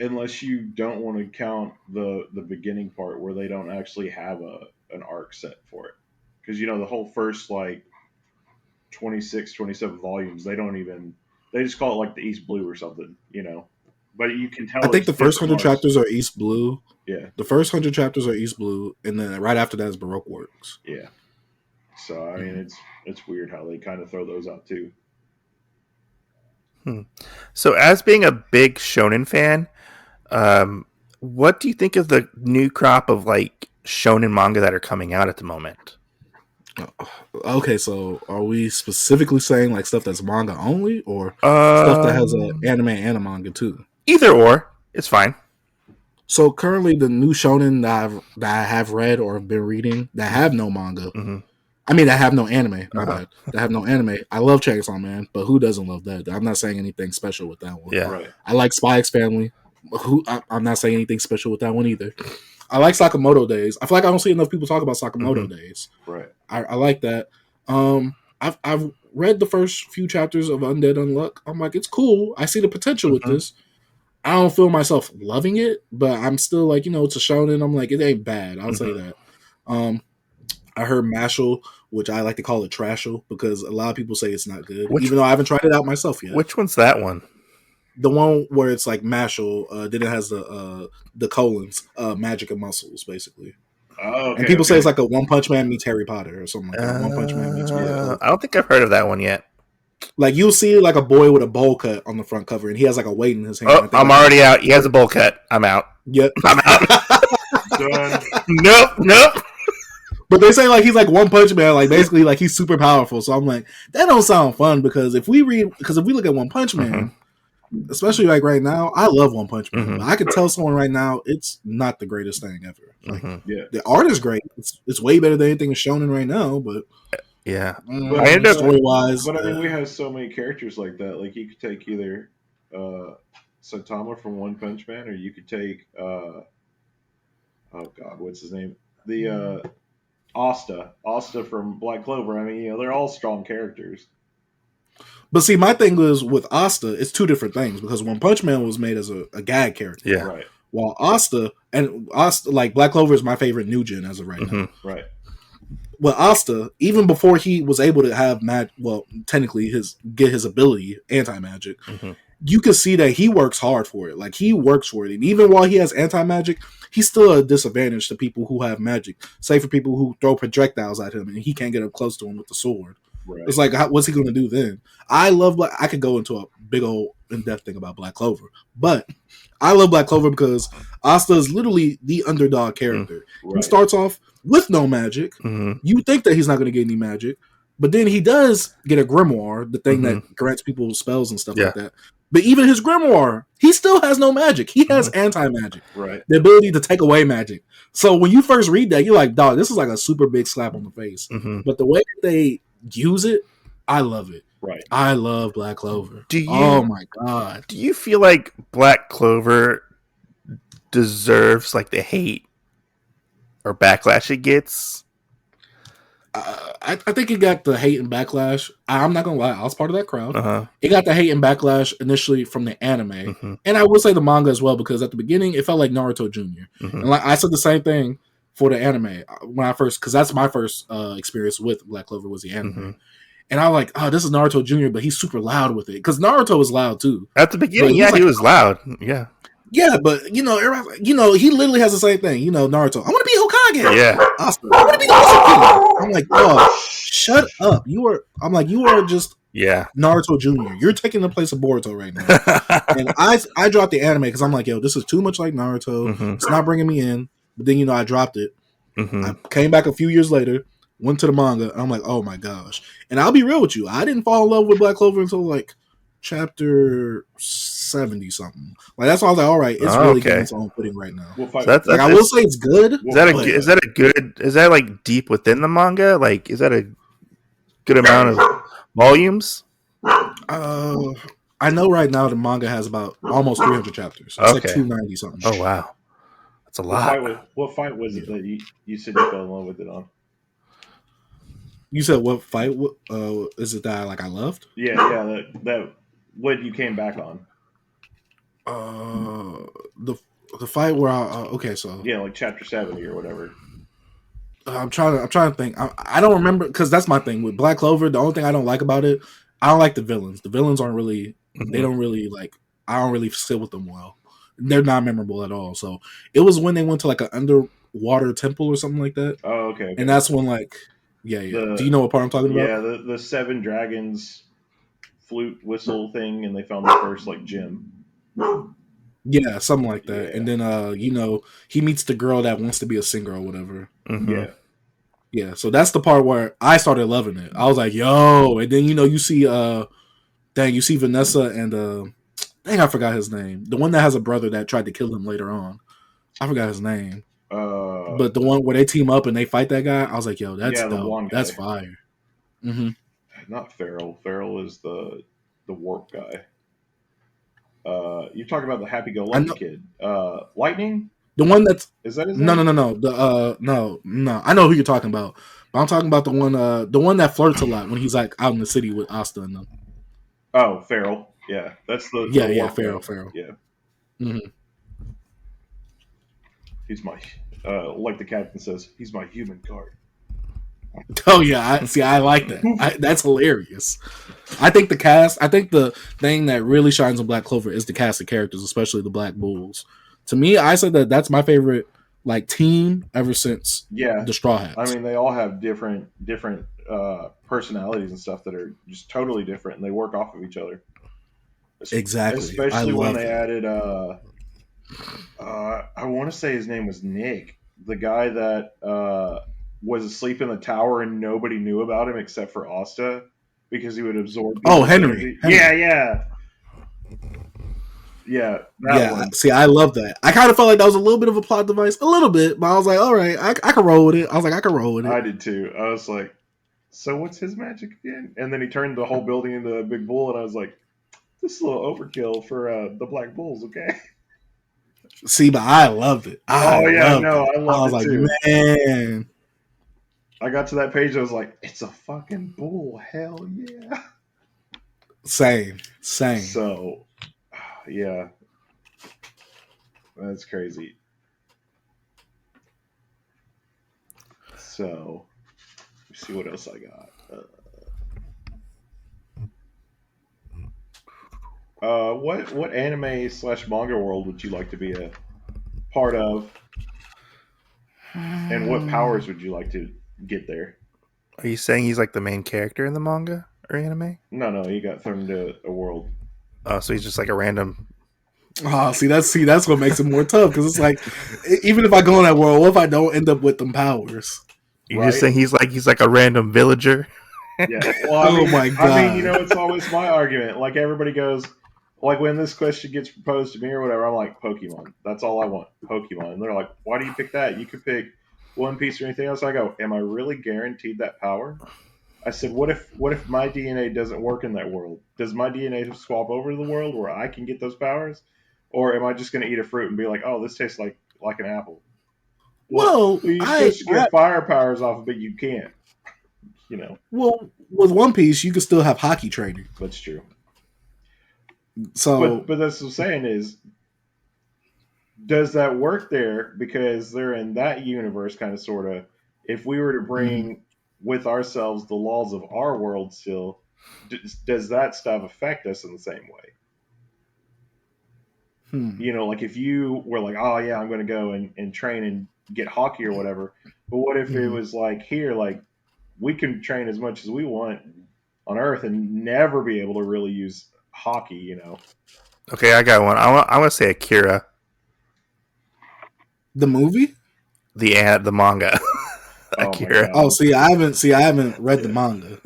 Unless you don't want to count the beginning part where they don't actually have an arc set for it. Because, the whole first, 26, 27 volumes, they just call it, like, the East Blue or something, But you can tell. I think the first 100 chapters are East Blue. Yeah. The first 100 chapters are East Blue, and then right after that is Baroque Works. Yeah. So, I mean, it's weird how they kind of throw those out, too. So, as being a big shonen fan, what do you think of the new crop of shonen manga that are coming out at the moment? Okay, so are we specifically saying stuff that's manga only, or stuff that has an anime and a manga too? Either or, it's fine. So currently, the new shonen that I have read or have been reading that have no manga. I mean, that have no anime. My bad. That have no anime. I love Chainsaw Man, but who doesn't love that? I'm not saying anything special with that one. Yeah, right. I like Spy X Family. I'm not saying anything special with that one either. I like Sakamoto Days. I feel like I don't see enough people talk about Sakamoto Days. Right. I like that. I've read the first few chapters of Undead Unluck. I'm like, it's cool. I see the potential with this. I don't feel myself loving it, but I'm still like, it's a shonen. I'm like, it ain't bad. I'll say that. I heard Mashal, which I like to call it Trashal because a lot of people say it's not good, even though I haven't tried it out myself yet. Which one's that one? The one where it's like Mashal, then it has the colons, magic and muscles, basically. Oh, okay, and people say it's like a One Punch Man meets Harry Potter or something like that. One Punch Man meets I don't think I've heard of that one yet. Like you'll see like a boy with a bowl cut on the front cover, and he has like a weight in his hand. Oh, I'm already out. He has a bowl cut. I'm out. Yep, I'm out. Done. Nope. But they say like he's like One Punch Man, like basically like he's super powerful. So I'm like, that don't sound fun because if we look at One Punch Man, especially like right now, I love One Punch Man. I could tell someone right now it's not the greatest thing ever. Like, the art is great. It's way better than anything that's shonen right now, but yeah. I ended up story-wise. But I mean, we have so many characters like that. Like you could take either Saitama from One Punch Man, or you could take oh god, what's his name? The Asta from Black Clover. I mean, they're all strong characters. But see, my thing is with Asta, it's two different things because One Punch Man was made as a gag character. Yeah. Right. While Asta, like Black Clover is my favorite new gen as of right now. Right. Well, Asta, even before he was able to have technically get his ability, anti-magic, you can see that he works hard for it. Like he works for it. And even while he has anti-magic, he's still a disadvantage to people who have magic. Say for people who throw projectiles at him and he can't get up close to him with the sword. Right. It's like, what's he going to do then? I could go into a big old in-depth thing about Black Clover, but I love Black Clover because Asta is literally the underdog character. Right. He starts off with no magic. You think that he's not going to get any magic, but then he does get a grimoire, the thing that grants people spells and stuff like that. But even his grimoire, he still has no magic. He has anti-magic. Right. The ability to take away magic. So when you first read that, you're like, dog, this is like a super big slap on the face. But the way that they use it, I love it. Right. I love Black Clover. Oh my god. Do you feel like Black Clover deserves like the hate or backlash it gets? I think it got the hate and backlash. I'm not gonna lie, I was part of that crowd. It got the hate and backlash initially from the anime, and I will say the manga as well, because at the beginning it felt like Naruto Jr. And like I said the same thing for the anime when I first, because that's my first experience with Black Clover was the anime. And I was like, oh, this is Naruto Jr., but he's super loud with it. Because Naruto was loud too. At the beginning, he was loud. Yeah. Yeah, but everybody, he literally has the same thing. Naruto, I want to be Hokage. Yeah. Awesome. I want to be Hokage. I'm like, oh, shut up. You are just Naruto Jr. You're taking the place of Boruto right now. And I dropped the anime because I'm like, yo, this is too much like Naruto. It's not bringing me in. But then, I dropped it. I came back a few years later, went to the manga, and I'm like, oh my gosh. And I'll be real with you, I didn't fall in love with Black Clover until like chapter 70 something. Like that's why I was like, all right, it's really getting its own footing right now. I will say it's good. Is that like deep within the manga? Like, is that a good amount of volumes? I know right now the manga has about almost 300 chapters. It's like 290 something. Oh wow, that's a lot. What fight was it that you said you fell in love with it on? You said what fight? Is it that I loved? Yeah, that what you came back on. The fight where like chapter 70 or whatever. I'm trying to think. I don't remember, because that's my thing with Black Clover. The only thing I don't like about it, I don't like the villains. The villains aren't really. They don't really I don't really sit with them well. They're not memorable at all. So it was when they went to like an underwater temple or something like that. Oh, okay. And that's when do you know what part I'm talking about? Yeah, the 7 dragons flute whistle thing, and they found the first gem. Yeah, something like that. Yeah. And then he meets the girl that wants to be a singer or whatever. Yeah. So that's the part where I started loving it. I was like, yo, and then you see you see Vanessa and I forgot his name. The one that has a brother that tried to kill him later on. I forgot his name. But the one where they team up and they fight that guy, I was like, yo, that's dope. That's fire. Not Farrell. Farrell is the warp guy. You're talking about the happy-go-lucky kid. Lightning? The one that's... Is that his name? No. No. I know who you're talking about. But I'm talking about the one that flirts a lot when he's out in the city with Asta and them. Oh, Farrell. Yeah, that's the Farrell. Yeah. He's my, like the captain says, he's my human card. Oh yeah, I like that. That's hilarious. I think the thing that really shines on Black Clover is the cast of characters, especially the Black Bulls. To me, I said that's my favorite team ever since the Straw Hats. I mean, they all have different personalities and stuff that are just totally different, and they work off of each other. Exactly. Especially when they added I want to say his name was Nick, the guy that was asleep in the tower and nobody knew about him except for Asta because he would absorb. Henry. Yeah. One. See, I love that. I kind of felt like that was a little bit of a plot device, a little bit, but I was like, all right, I can roll with it. I did too. I was like, so what's his magic again? And then he turned the whole building into a big bull, and I was like, this is a little overkill for the Black Bulls, okay? See, but I loved it. I loved it too. Man. I got to that page, I was like, it's a fucking bull. Hell yeah. Same. So, yeah. That's crazy. So, let's see what else I got. What anime / manga world would you like to be a part of? And what powers would you like to get there? Are you saying he's like the main character in the manga or anime? No, he got thrown into a world. Oh, so he's just like a random. Oh, that's what makes it more tough, because it's like, even if I go in that world, what if I don't end up with them powers? You're just saying he's like a random villager. Yeah. Well, my god. I mean, it's always my argument. Like everybody goes, like when this question gets proposed to me or whatever, I'm like, Pokemon. That's all I want, Pokemon. And they're like, why do you pick that? You could pick One Piece or anything else. I go, am I really guaranteed that power? I said, what if my DNA doesn't work in that world? Does my DNA swap over to the world where I can get those powers? Or am I just going to eat a fruit and be like, oh, this tastes like an apple? Well, you're supposed to get fire powers off of it. You can't. Well, with One Piece, you can still have hockey training. That's true. So, but that's what I'm saying is, does that work there? Because they're in that universe, kind of, sort of. If we were to bring with ourselves the laws of our world still, does that stuff affect us in the same way? Like if you were like, oh yeah, I'm going to go and train and get hockey or whatever. But what if it was like here, like we can train as much as we want on Earth and never be able to really use hockey, Okay, I got one. I want to say Akira. The movie? The manga. Akira. Oh, I haven't read the manga.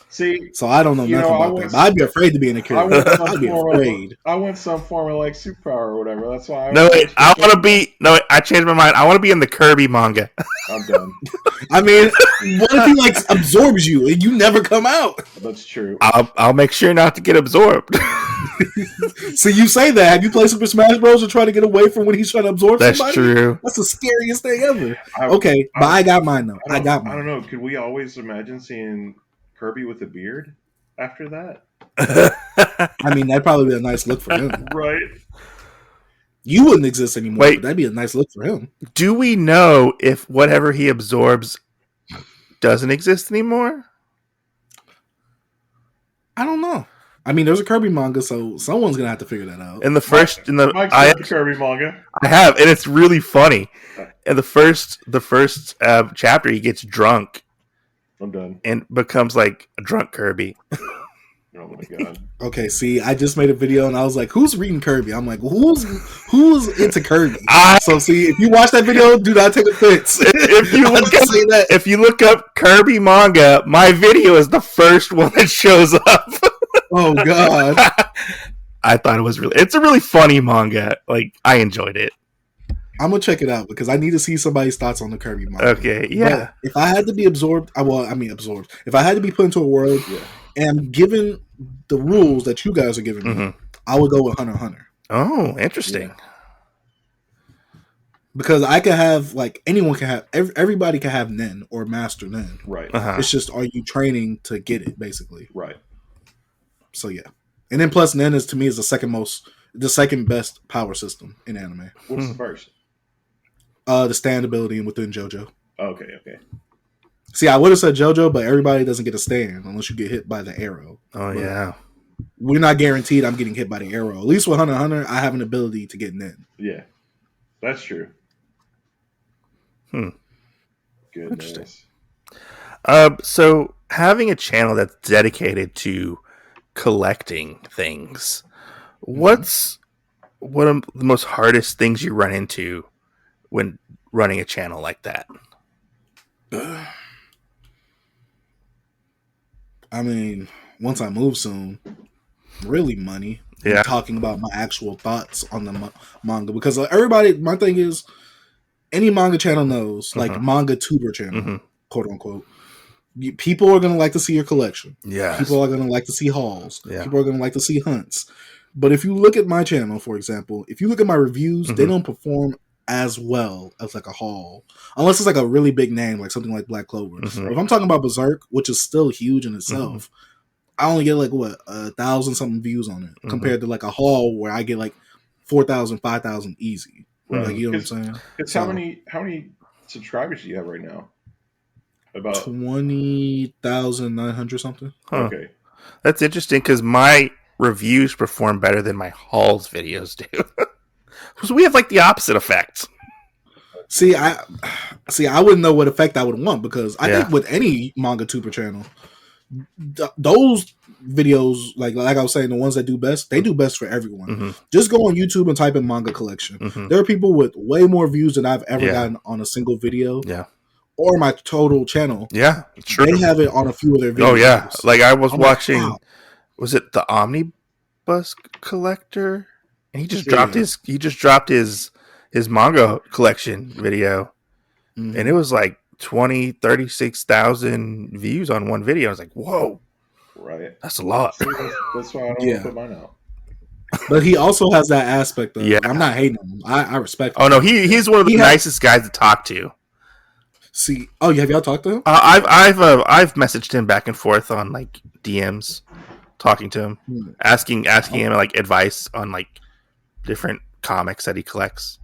See, so I don't know nothing about that. But I'd be afraid to be in Akira. I'd be afraid. I want some form of like superpower or whatever. That's why. I changed my mind. I want to be in the Kirby manga. I'm done. I mean, what if he like absorbs you and you never come out? That's true. I'll make sure not to get absorbed. So you say that. Have you played Super Smash Bros. And try to get away from when he's trying to absorb somebody? That's true. That's the scariest thing ever. But I got mine though. I got mine. I don't know. Could we always imagine seeing Kirby with a beard after that? I mean, that'd probably be a nice look for him. Right. You wouldn't exist anymore. Wait, but that'd be a nice look for him. Do we know if whatever he absorbs doesn't exist anymore? I don't know. I mean, there's a Kirby manga, so someone's gonna have to figure that out. In the first, the Kirby manga. I have, and it's really funny. In the first chapter, he gets drunk. I'm done. And becomes like a drunk Kirby. Oh my god. Okay, see, I just made a video and I was like, who's reading Kirby? I'm like, who's into Kirby? So see, if you watch that video, do not take offense. If you look up Kirby manga, my video is the first one that shows up. Oh god. I thought it's a really funny manga. Like, I enjoyed it. I'm gonna check it out because I need to see somebody's thoughts on the Kirby manga. Okay, yeah. But if I had to be absorbed, if I had to be put into a world and given the rules that you guys are giving me, I would go with Hunter x Hunter. Oh, interesting. Yeah. Because I can have anyone can have everybody can have Nen or Master Nen. Right. It's just, are you training to get it basically? Right. So yeah, and then plus Nen is to me is the second best power system in anime. What's the first? The stand ability within JoJo. Okay. See, I would have said JoJo, but everybody doesn't get a stand unless you get hit by the arrow. Oh, yeah. We're not guaranteed I'm getting hit by the arrow. At least with Hunter x Hunter, I have an ability to get Nen. Yeah, that's true. Goodness. So having a channel that's dedicated to collecting things, what are the most hardest things you run into when running a channel like that? I mean, once I move soon, really money. Yeah. Talking about my actual thoughts on the manga. Because everybody, my thing is, any manga channel knows, like manga tuber channel, quote unquote, people are going to like to see your collection. Yeah. People are going to like to see hauls. Yeah. People are going to like to see hunts. But if you look at my channel, for example, if you look at my reviews, they don't perform as well as like a haul, unless it's like a really big name, like something like Black Clover. Or if I'm talking about Berserk, which is still huge in itself, I only get like 1,000 something views on it compared to like a haul where I get like 4,000, 5,000 easy. Like, you know what I'm saying? It's how many subscribers do you have right now? About 20,900 something. Okay, that's interesting because my reviews perform better than my hauls videos do. So we have like the opposite effect. See, I wouldn't know what effect I would want because I think with any manga tuber channel, those videos, like I was saying, the ones that do best, they do best for everyone. Just go on YouTube and type in Manga Collection. There are people with way more views than I've ever gotten on a single video. Yeah. Or my total channel. Yeah, true. They have it on a few of their videos. Oh yeah, like I was watching. Like, wow. Was it the Omnibus Collector? And he just dropped his manga collection video, and it was like 36,000 views on one video. I was like, whoa, right? That's a lot. That's why I don't want to put mine out. But he also has that aspect of. I'm not hating him. I respect him. Oh no, he's one of the nicest guys to talk to. See, have y'all talked to him? I've messaged him back and forth on like DMs, talking to him, asking him like advice on like different comics that he collects.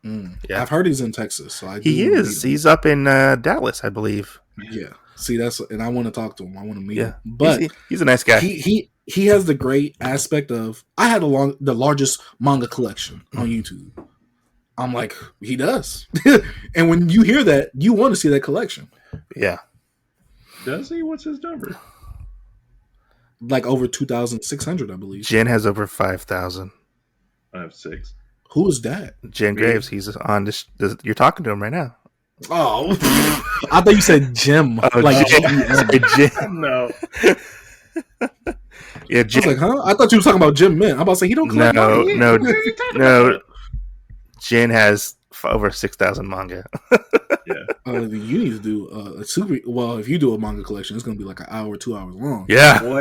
Yeah, I've heard he's in Texas, so he is. He's up in Dallas, I believe. Yeah. See, and I want to talk to him. I want to meet him. But he's a nice guy. He has the great aspect of I had the largest manga collection on YouTube. I'm like, he does. And when you hear that, you want to see that collection. Yeah. Does he? What's his number? Like over 2,600, I believe. Jen has over 5,000. I have 6. Who is that? Jen Graves. He's on this. You're talking to him right now. Oh, I thought you said Jim. Oh, like Jim. No. Yeah, Jim. I was like, huh? I thought you were talking about Jim Mint. I'm about to say he don't collect money. No. Jen has over 6,000 manga. Yeah. You need to do a super. Well, if you do a manga collection, it's going to be like an hour, 2 hours long. Yeah. Well,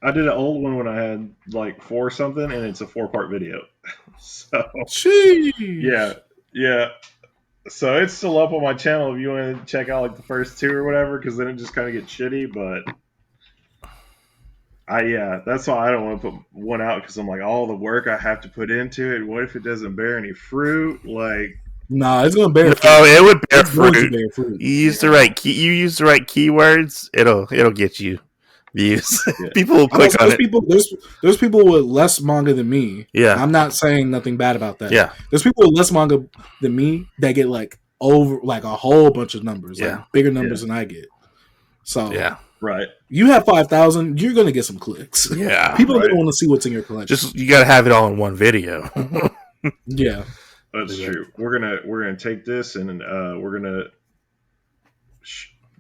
I did an old one when I had like 4 something, and it's a 4-part video. So. Jeez. Yeah. So it's still up on my channel if you want to check out like the first 2 or whatever, because then it just kind of gets shitty. But that's why I don't want to put one out, because I'm like, all the work I have to put into it. What if it doesn't bear any fruit? Like. Nah, it's gonna bear fruit. Oh, it would bear fruit. You use the right keywords, it'll get you views. Yeah. People will click on it. There's people with less manga than me. Yeah. I'm not saying nothing bad about that. Yeah. There's people with less manga than me that get like over like a whole bunch of numbers. Like bigger numbers than I get. So right. You have 5,000, you're gonna get some clicks. Yeah. People are gonna want to see what's in your collection. Just you gotta have it all in one video. Yeah. That's true. We're gonna take this and we're gonna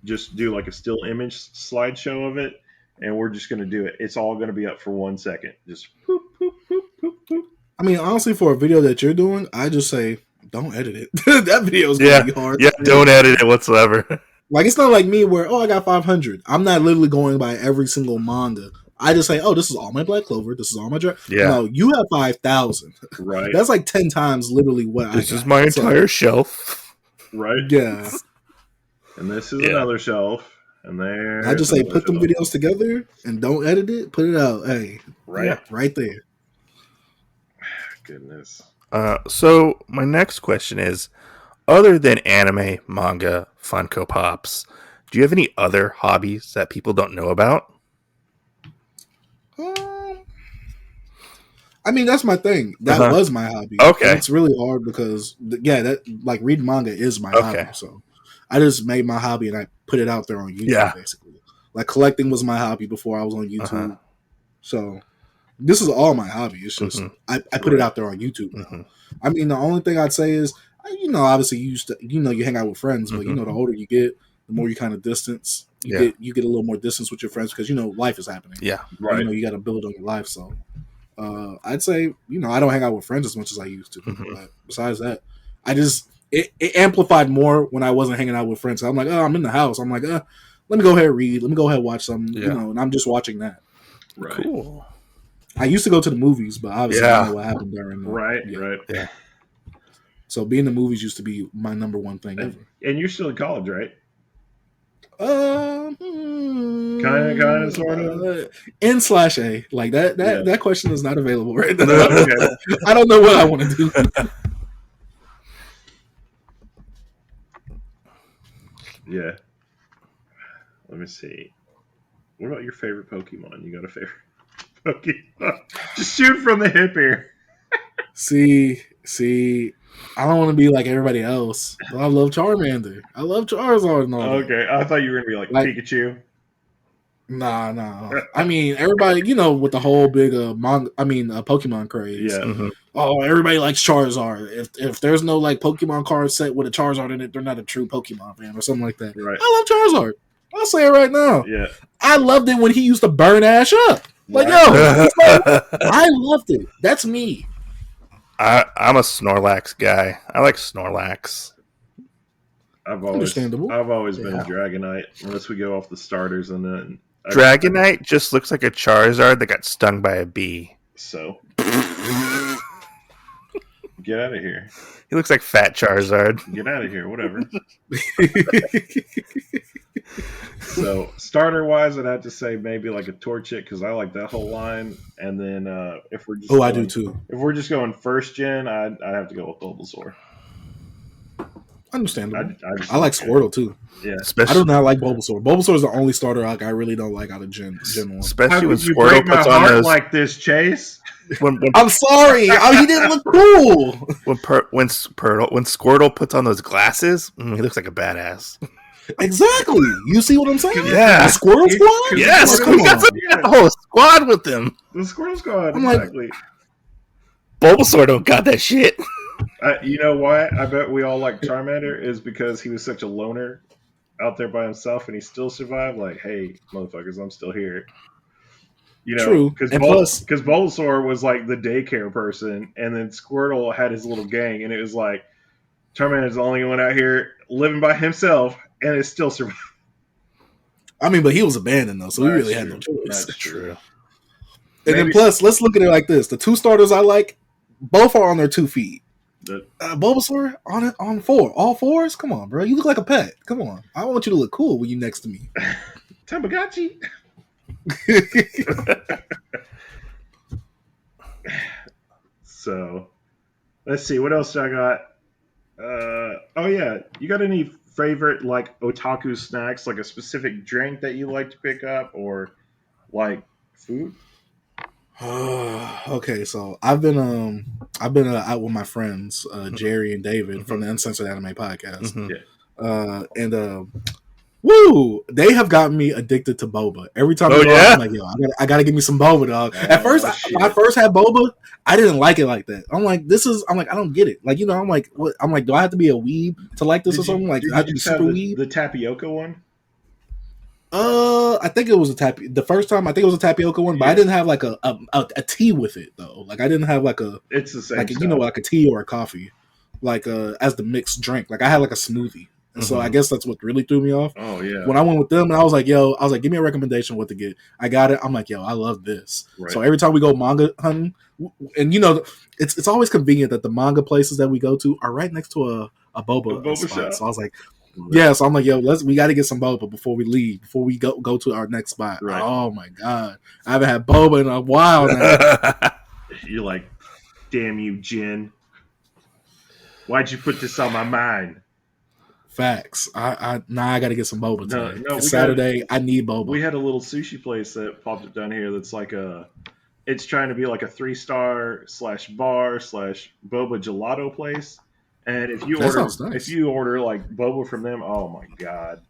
just do like a still image slideshow of it, and we're just gonna do it. It's all gonna be up for 1 second. Just poop, poop, poop, poop, poop. I mean, honestly, for a video that you're doing, I just say don't edit it. That video is gonna be hard. Yeah, don't edit it whatsoever. Like, it's not like me where I got 500. I'm not literally going by every single manga. I just say, this is all my Black Clover. This is all my No, you have 5,000. Right. That's like 10 times literally what this is my entire shelf. Right. Yeah. And this is another shelf. And there. I just say put them videos together and don't edit it. Put it out. Hey. Right. Right there. Goodness. So my next question is, other than anime, manga, Funko Pops, do you have any other hobbies that people don't know about? I mean, that's my thing. That was my hobby. Okay. And it's really hard because, that like reading manga is my hobby. So I just made my hobby and I put it out there on YouTube, basically. Like collecting was my hobby before I was on YouTube. So this is all my hobby. It's just I put it out there on YouTube now. I mean, the only thing I'd say is, obviously you used to, you hang out with friends, but the older you get, the more you kind of distance. You get a little more distance with your friends because life is happening. Yeah, right. You got to build on your life. So I'd say I don't hang out with friends as much as I used to. But besides that, it amplified more when I wasn't hanging out with friends. So I'm like, I'm in the house. I'm like, let me go ahead and read. Let me go ahead and watch something. And I'm just watching that. Right. Cool. I used to go to the movies, but obviously I don't know what happened during. Right. Yeah. So being in the movies used to be my number one thing ever. And you're still in college, right? Kind of, sort of. N/A. Like that question is not available right now. Okay. I don't know what I want to do. Yeah. Let me see. What about your favorite Pokemon? You got a favorite Pokemon? Just shoot from the hip here. See, I don't want to be like everybody else, but I love Charmander. I love Charizard and all that. Okay, I thought you were going to be like Pikachu. Nah. I mean, everybody, with the whole big Pokemon craze. Yeah. Oh, everybody likes Charizard. If there's no like Pokemon card set with a Charizard in it, they're not a true Pokemon fan or something like that. Right. I love Charizard. I'll say it right now. Yeah. I loved it when he used to burn Ash up. Like, I loved it. That's me. I'm a Snorlax guy. I like Snorlax. I've always been a Dragonite, unless we go off the starters, and then Dragonite just looks like a Charizard that got stung by a bee. So Get out of here. He looks like Fat Charizard. Get out of here. Whatever. So starter-wise, I'd have to say maybe like a Torchic because I like that whole line. And then if we're just I do too. If we're just going first gen, I'd have to go with Bulbasaur. Understandable. I like Squirtle too. Yeah, I do not like Bulbasaur. Bulbasaur is the only starter I really don't like out of Gen 1. Especially when you Squirtle break my puts on heart those. like this, Chase. I'm sorry. He didn't look cool. When Squirtle puts on those glasses, he looks like a badass. Exactly. You see what I'm saying? Yeah. The Squirtle Squad? Yes. Come on. He got the whole squad with him. The Squirtle Squad. I'm exactly. Bulbasaur don't got that shit. You know why? I bet we all like Charmander is because he was such a loner out there by himself and he still survived. Like, hey, motherfuckers, I'm still here. You know, true. Because Plus, Bulbasaur was like the daycare person, and then Squirtle had his little gang, and it was like Charmander's the only one out here living by himself, and it still survived. I mean, but he was abandoned though, so we really had no choice. That's true. And then plus, let's look at it like this: the two starters I like, both are on their 2 feet. Bulbasaur on 4, all 4s. Come on, bro, you look like a pet. Come on, I want you to look cool when you next to me. Tamagotchi. So, let's see what else I got. Oh yeah, you got any favorite like otaku snacks, like a specific drink that you like to pick up, or like food? Okay, so I've been out with my friends Jerry and David from the Uncensored Anime Podcast. And woo, they have gotten me addicted to boba. Every time I go out, I'm like, yo, I gotta give me some boba, dog. At first, when I first had boba, I didn't like it like that. I'm like, I don't get it. Like, you know, I'm like, what? I'm like, do I have to be a weeb to like this or something? Like, I have to be super weeb. The tapioca one. I think it was the first time I think it was a tapioca one, but I didn't have like a tea with it though. Like I didn't have like it's the same like stuff. You know, like a tea or a coffee, like as the mixed drink. Like I had like a smoothie. And so I guess that's what really threw me off. Oh yeah. When I went with them and I was like, give me a recommendation what to get. I got it. I'm like, I love this. Right. So every time we go manga hunting, and you know, it's always convenient that the manga places that we go to are right next to a boba spot. Shop. So I was like, yeah, so I'm like, we got to get some boba before we leave, before we go to our next spot. Right. Oh my god, I haven't had boba in a while now. You're like, damn you, Jen. Why'd you put this on my mind? Facts. I got to get some boba today. No, Saturday, I need boba. We had a little sushi place that popped up down here that's like it's trying to be like a 3-star /bar /boba gelato place. And if you order like boba from them, oh my god,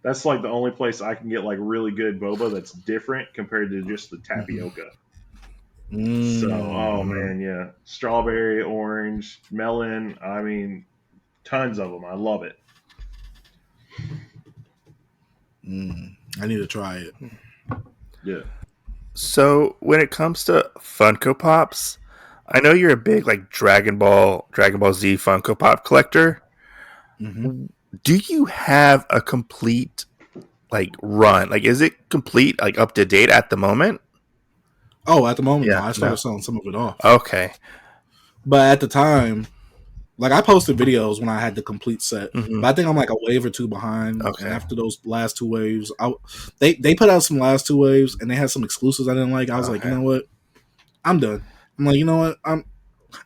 that's like the only place I can get like really good boba that's different compared to just the tapioca. So, oh man, yeah, strawberry, orange, melon. I mean, tons of them. I love it. I need to try it. Yeah. So when it comes to Funko Pops, I know you're a big like Dragon Ball Z Funko Pop collector. Do you have a complete like run? Like, is it complete, like up to date at the moment? Oh, at the moment, I started selling some of it off. Okay, but at the time, like I posted videos when I had the complete set, but I think I'm like a wave or two behind. Okay. And after those last 2 waves, they put out some last 2 waves, and they had some exclusives I didn't like. I was like, you know what, I'm done. I'm like, you know what,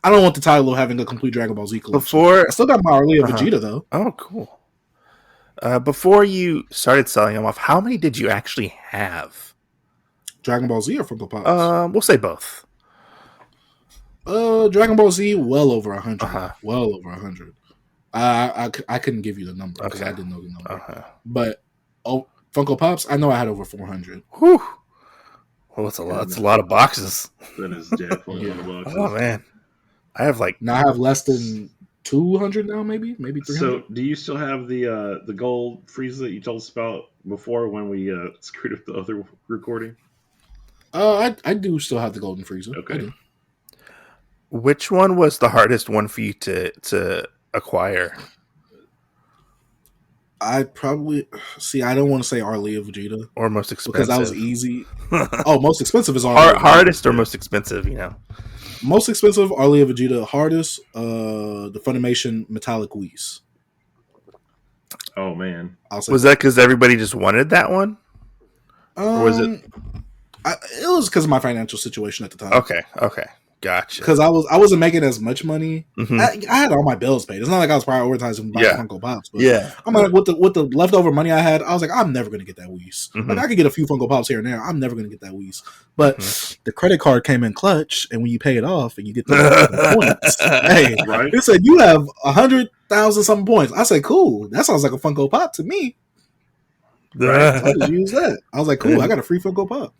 I don't want the title of having a complete Dragon Ball Z collection. I still got my Arlia Vegeta though. Oh, cool. Before you started selling them off, how many did you actually have? Dragon Ball Z or Funko Pops? We'll say both. Dragon Ball Z, well over 100. Well over 100. I couldn't give you the number because I didn't know the number. But Funko Pops, I know I had over 400. Whew. Well, that's a lot. That's a lot of boxes. That is definitely a lot of boxes. Oh man, I have now I have less than 200 now, maybe 300. So, do you still have the gold Frieza that you told us about before when we screwed up the other recording? I do still have the golden Frieza. Okay. Which one was the hardest one for you to acquire? I probably I don't want to say Arlia Vegeta or most expensive because that was easy. Most expensive is Arlia. Hardest or most expensive, you know. Most expensive, Arlia Vegeta. Hardest, the Funimation Metallic Whis. Oh man, was that because everybody just wanted that one, or was it? It was because of my financial situation at the time. Okay, gotcha. Because I wasn't making as much money. I had all my bills paid. It's not like I was prioritizing buying Funko Pops. But I'm like, with the leftover money I had, I was like, I'm never gonna get that Whis. Like I could get a few Funko Pops here and there. I'm never gonna get that Whis. But the credit card came in clutch, and when you pay it off and you get the points, hey, right? It said you have 100,000 something points. I said, cool. That sounds like a Funko Pop to me. Right? So I just used that. I was like, cool. I got a free Funko Pop.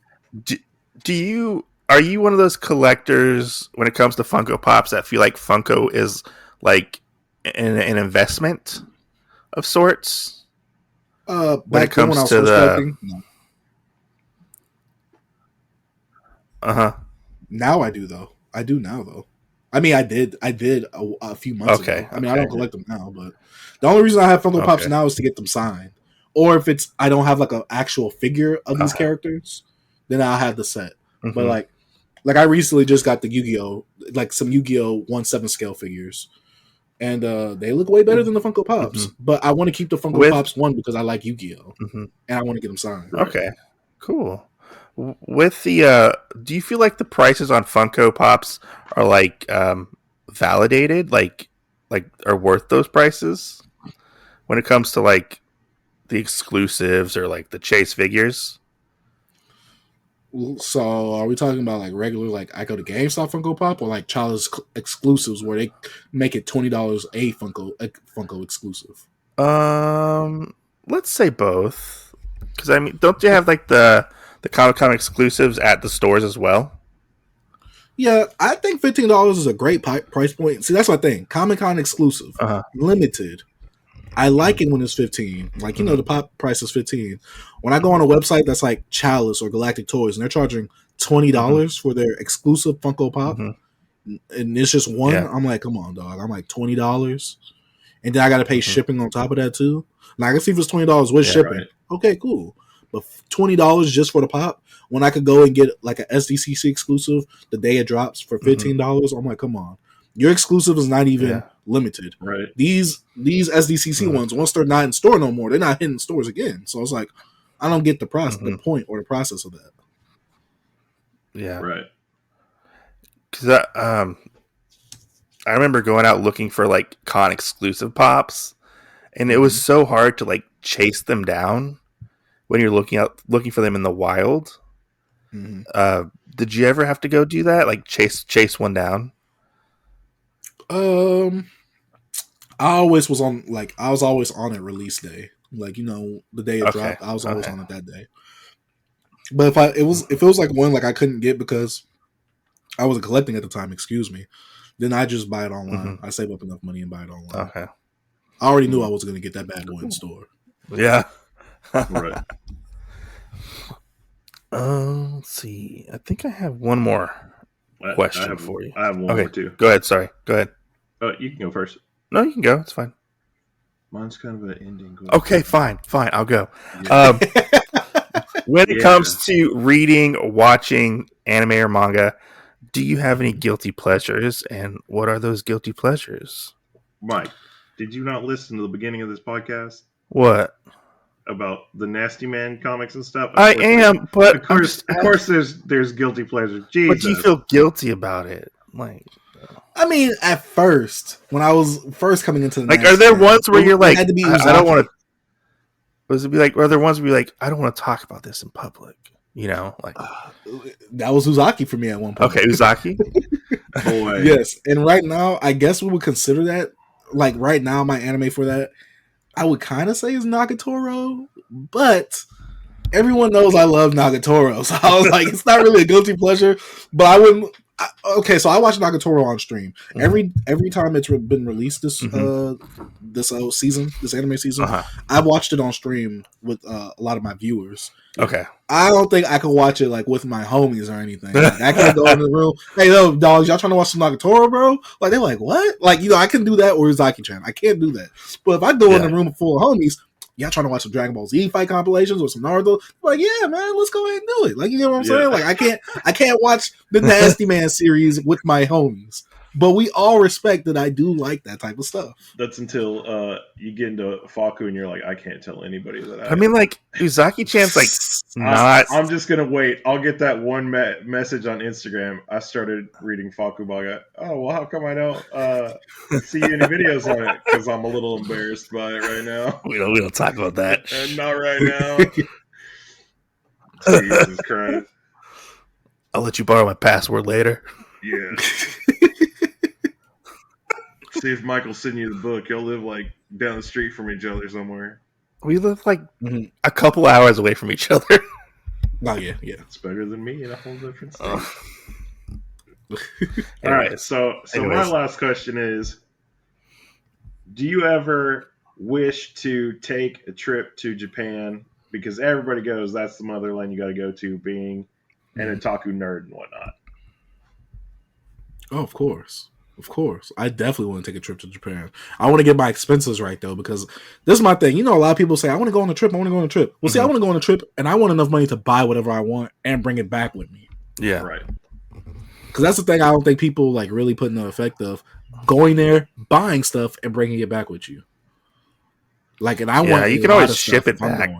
Are you one of those collectors when it comes to Funko Pops that feel like Funko is like an investment of sorts? When it comes to the Now I do though. I do now though. I mean, I did a few months ago. I mean, I don't collect them now, but the only reason I have Funko Pops now is to get them signed, or if I don't have like an actual figure of these characters, then I'll have the set. But like I recently just got the Yu-Gi-Oh, like some Yu-Gi-Oh 1/7 scale figures, and they look way better than the Funko Pops. But I want to keep the Funko Pops one because I like Yu-Gi-Oh, and I want to get them signed. Okay, cool. With the, do you feel like the prices on Funko Pops are like validated, like are worth those prices when it comes to like the exclusives or like the chase figures? So are we talking about like regular, like I go to GameStop Funko Pop, or like child's exclusives where they make it $20 a Funko exclusive? Let's say both, because I mean, don't you have like the Comic-Con exclusives at the stores as well? Yeah, I think $15 is a great price point. See, that's my thing. Comic-Con exclusive, limited. I like it when it's 15. Like, you know, the pop price is 15. When I go on a website that's like Chalice or Galactic Toys and they're charging $20 for their exclusive Funko Pop, and it's just one, I'm like, come on, dog. I'm like, $20. And then I got to pay shipping on top of that, too. Now, I can see if it's $20 with shipping. Right. Okay, cool. But $20 just for the pop, when I could go and get like an SDCC exclusive the day it drops for $15, I'm like, come on. Your exclusive is not even limited. Right. These SDCC ones, once they're not in store no more, they're not hitting stores again. So it's like, I don't get the the point or the process of that. Yeah. Right. Because I remember going out looking for like con exclusive pops, and it was so hard to like chase them down when you're looking for them in the wild. Did you ever have to go do that? Like chase one down? I was always on at release day. Like, you know, the day it dropped, I was always on it that day. But if it was like one like I couldn't get because I wasn't collecting at the time, then I just buy it online. I save up enough money and buy it online. Okay. I already knew I was going to get that bad boy in store. Yeah. Right. Let's see. I think I have one more question for you. I have one more too. Go ahead. Sorry. Go ahead. You can go first. No, you can go. It's fine. Mine's kind of an ending. Okay, fine. I'll go. Yeah. When it comes to reading, watching anime or manga, do you have any guilty pleasures, and what are those guilty pleasures? Mike, did you not listen to the beginning of this podcast? What? About the Nasty Man comics and stuff? I am, but of course there's guilty pleasures. Jesus. But you feel guilty about it. Like, I mean, at first, when I was first coming into the like, are there ones where you're like, I don't want to? Was it be like, are there ones where you're like, I don't want to talk about this in public? You know, like that was Uzaki for me at one point. Okay, Uzaki. Boy. Yes, and right now, I guess we would consider that. Like right now, my anime for that, I would kind of say is Nagatoro, but everyone knows I love Nagatoro, so I was like, it's not really a guilty pleasure, but I wouldn't. Okay, so I watch Nagatoro on stream every time it's been released this season, this anime season. I've watched it on stream with a lot of my viewers. Okay, I don't think I can watch it like with my homies or anything. Like, I can't go in the room. Hey, yo, dogs, y'all trying to watch some Nagatoro, bro? Like they're like, what? Like, you know, I can do that or Uzaki-chan. I can't do that. But if I go in the room full of homies, y'all trying to watch some Dragon Ball Z fight compilations or some Naruto? I'm like, yeah, man, let's go ahead and do it. Like, you know what I'm saying? Like, I can't watch the Nasty Man series with my homies. But we all respect that I do like that type of stuff. That's until you get into Faku and you're like, I can't tell anybody that. I mean, like, Uzaki-chan's like not. I'm just gonna wait. I'll get that one message on Instagram. I started reading Faku manga. Oh well, how come I don't see any videos on it? Because I'm a little embarrassed by it right now. We don't talk about that. And not right now. Jesus Christ! I'll let you borrow my password later. Yeah. See if Michael's sending you the book. Y'all live like down the street from each other somewhere. We live like a couple hours away from each other. Oh yeah. It's better than me in a whole different state. All right. So my last question is: do you ever wish to take a trip to Japan? Because everybody goes, that's the motherland you got to go to, being an otaku nerd and whatnot. Oh, of course. Of course. I definitely want to take a trip to Japan. I want to get my expenses right, though, because this is my thing. You know, a lot of people say, I want to go on a trip. Well, see, I want to go on a trip, and I want enough money to buy whatever I want and bring it back with me. Yeah. Right. Because that's the thing I don't think people, like, really put in the effect of going there, buying stuff, and bringing it back with you. Like, and I want... Yeah, you can always ship it back.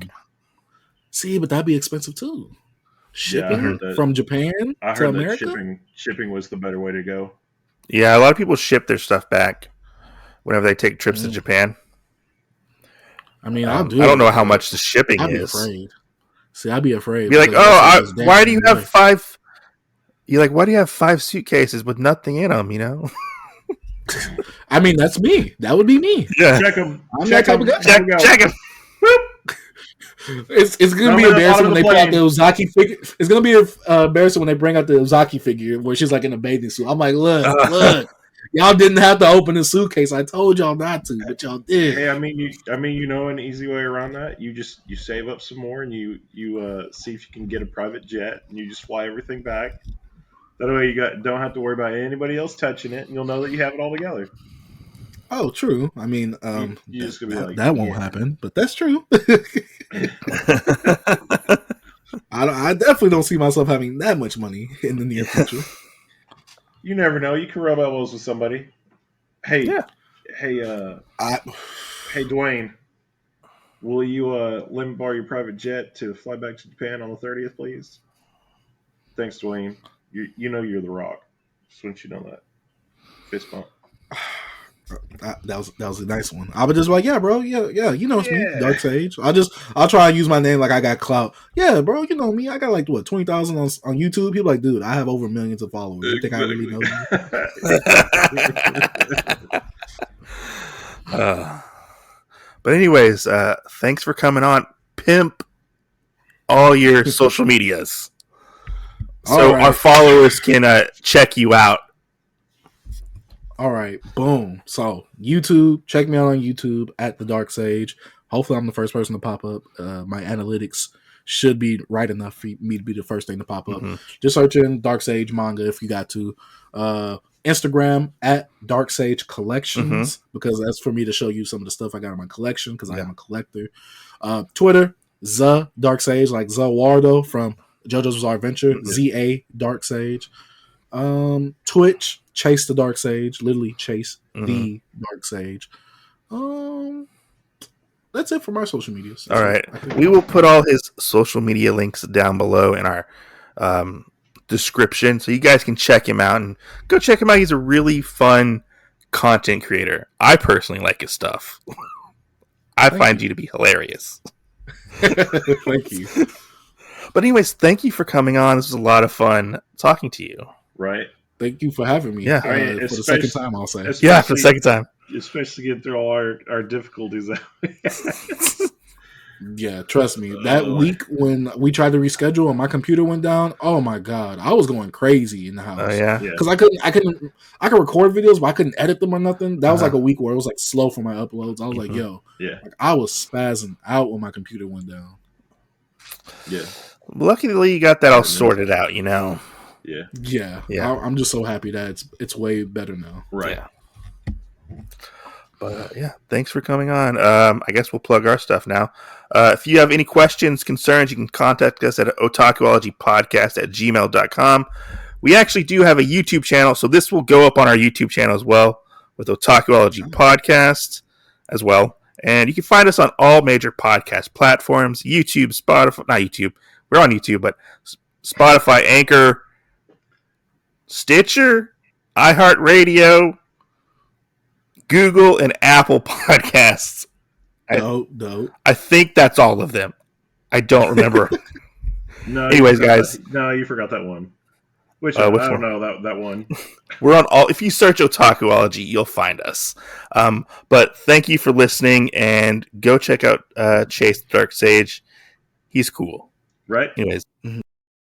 See, but that'd be expensive, too. Shipping from Japan to America? That shipping was the better way to go. Yeah, a lot of people ship their stuff back whenever they take trips to Japan. I mean, I'll do. I don't know how much the shipping is. I'd be afraid. See, I'd be afraid. Be like, why do you have 5? You're like, why do you have 5 suitcases with nothing in them? You know. I mean, that's me. That would be me. Yeah. Check them. I'm that type of guy. Check them. It's gonna be embarrassing when they pull out the Ozaki figure. It's gonna be embarrassing when they bring out the Ozaki figure where she's like in a bathing suit. I'm like, look, y'all didn't have to open the suitcase. I told y'all not to, but y'all did. Hey, I mean, you know, an easy way around that. You save up some more and you see if you can get a private jet and you just fly everything back. That way you don't have to worry about anybody else touching it, and you'll know that you have it all together. Oh, true. I mean, you just gonna be like, that won't happen, but that's true. I definitely don't see myself having that much money in the near future. You never know. You can rub elbows with somebody. Hey, hey, Dwayne, will you let me borrow your private jet to fly back to Japan on the 30th, please? Thanks, Dwayne. You know you're the Rock. Just want you to know that. Fist bump. That was a nice one. I was just like, yeah, bro, yeah, you know it's me, Dark Sage. I'll try and use my name like I got clout. Yeah, bro, you know me. I got like 20,000 on YouTube. People like, dude, I have over millions of followers. You think I really know you? But anyways, thanks for coming on. Pimp all your social medias, so our followers can check you out. All right, boom. So YouTube, check me out on YouTube at The Dark Sage. Hopefully I'm the first person to pop up. My analytics should be right enough for me to be the first thing to pop up. Just search in Dark Sage manga if you got to. Instagram at Dark Sage Collections, because that's for me to show you some of the stuff I got in my collection, because I am a collector. Twitter, The Dark Sage, like Zawardo from JoJo's Bizarre Adventure, ZA Dark Sage. Twitch, Chase the Dark Sage, literally Chase the Dark Sage. That's it for my social medias. All right, we will put all his social media links down below in our description, so you guys can check him out and go check him out. He's a really fun content creator. I personally like his stuff. I find you to be hilarious. Thank you. But anyways, thank you for coming on. This was a lot of fun talking to you. Right. Thank you for having me. Yeah. For the second time, I'll say. Yeah, for the second time. Especially getting through all our difficulties. Yeah, trust me. That week when we tried to reschedule and my computer went down, oh my god, I was going crazy in the house. Oh yeah, because I could record videos, but I couldn't edit them or nothing. That was like a week where it was like slow for my uploads. I was like, yo, like, I was spazzing out when my computer went down. Yeah. Luckily, you got that all sorted out. You know. Yeah. I'm just so happy that it's way better now. Right. Yeah. But yeah, thanks for coming on. I guess we'll plug our stuff now. If you have any questions, concerns, you can contact us at Otakuology Podcast at gmail.com. We actually do have a YouTube channel, so this will go up on our YouTube channel as well with Otakuology Podcast as well. And you can find us on all major podcast platforms, YouTube, Spotify, not YouTube, we're on YouTube, but Spotify, Anchor, Stitcher, iHeartRadio, Google, and Apple Podcasts. I think that's all of them. I don't remember. No. Anyways, guys. No, you forgot that one. Which I don't know, that one. We're on all. If you search Otakuology, you'll find us. But thank you for listening, and go check out Chase Dark Sage. He's cool. Right. Anyways.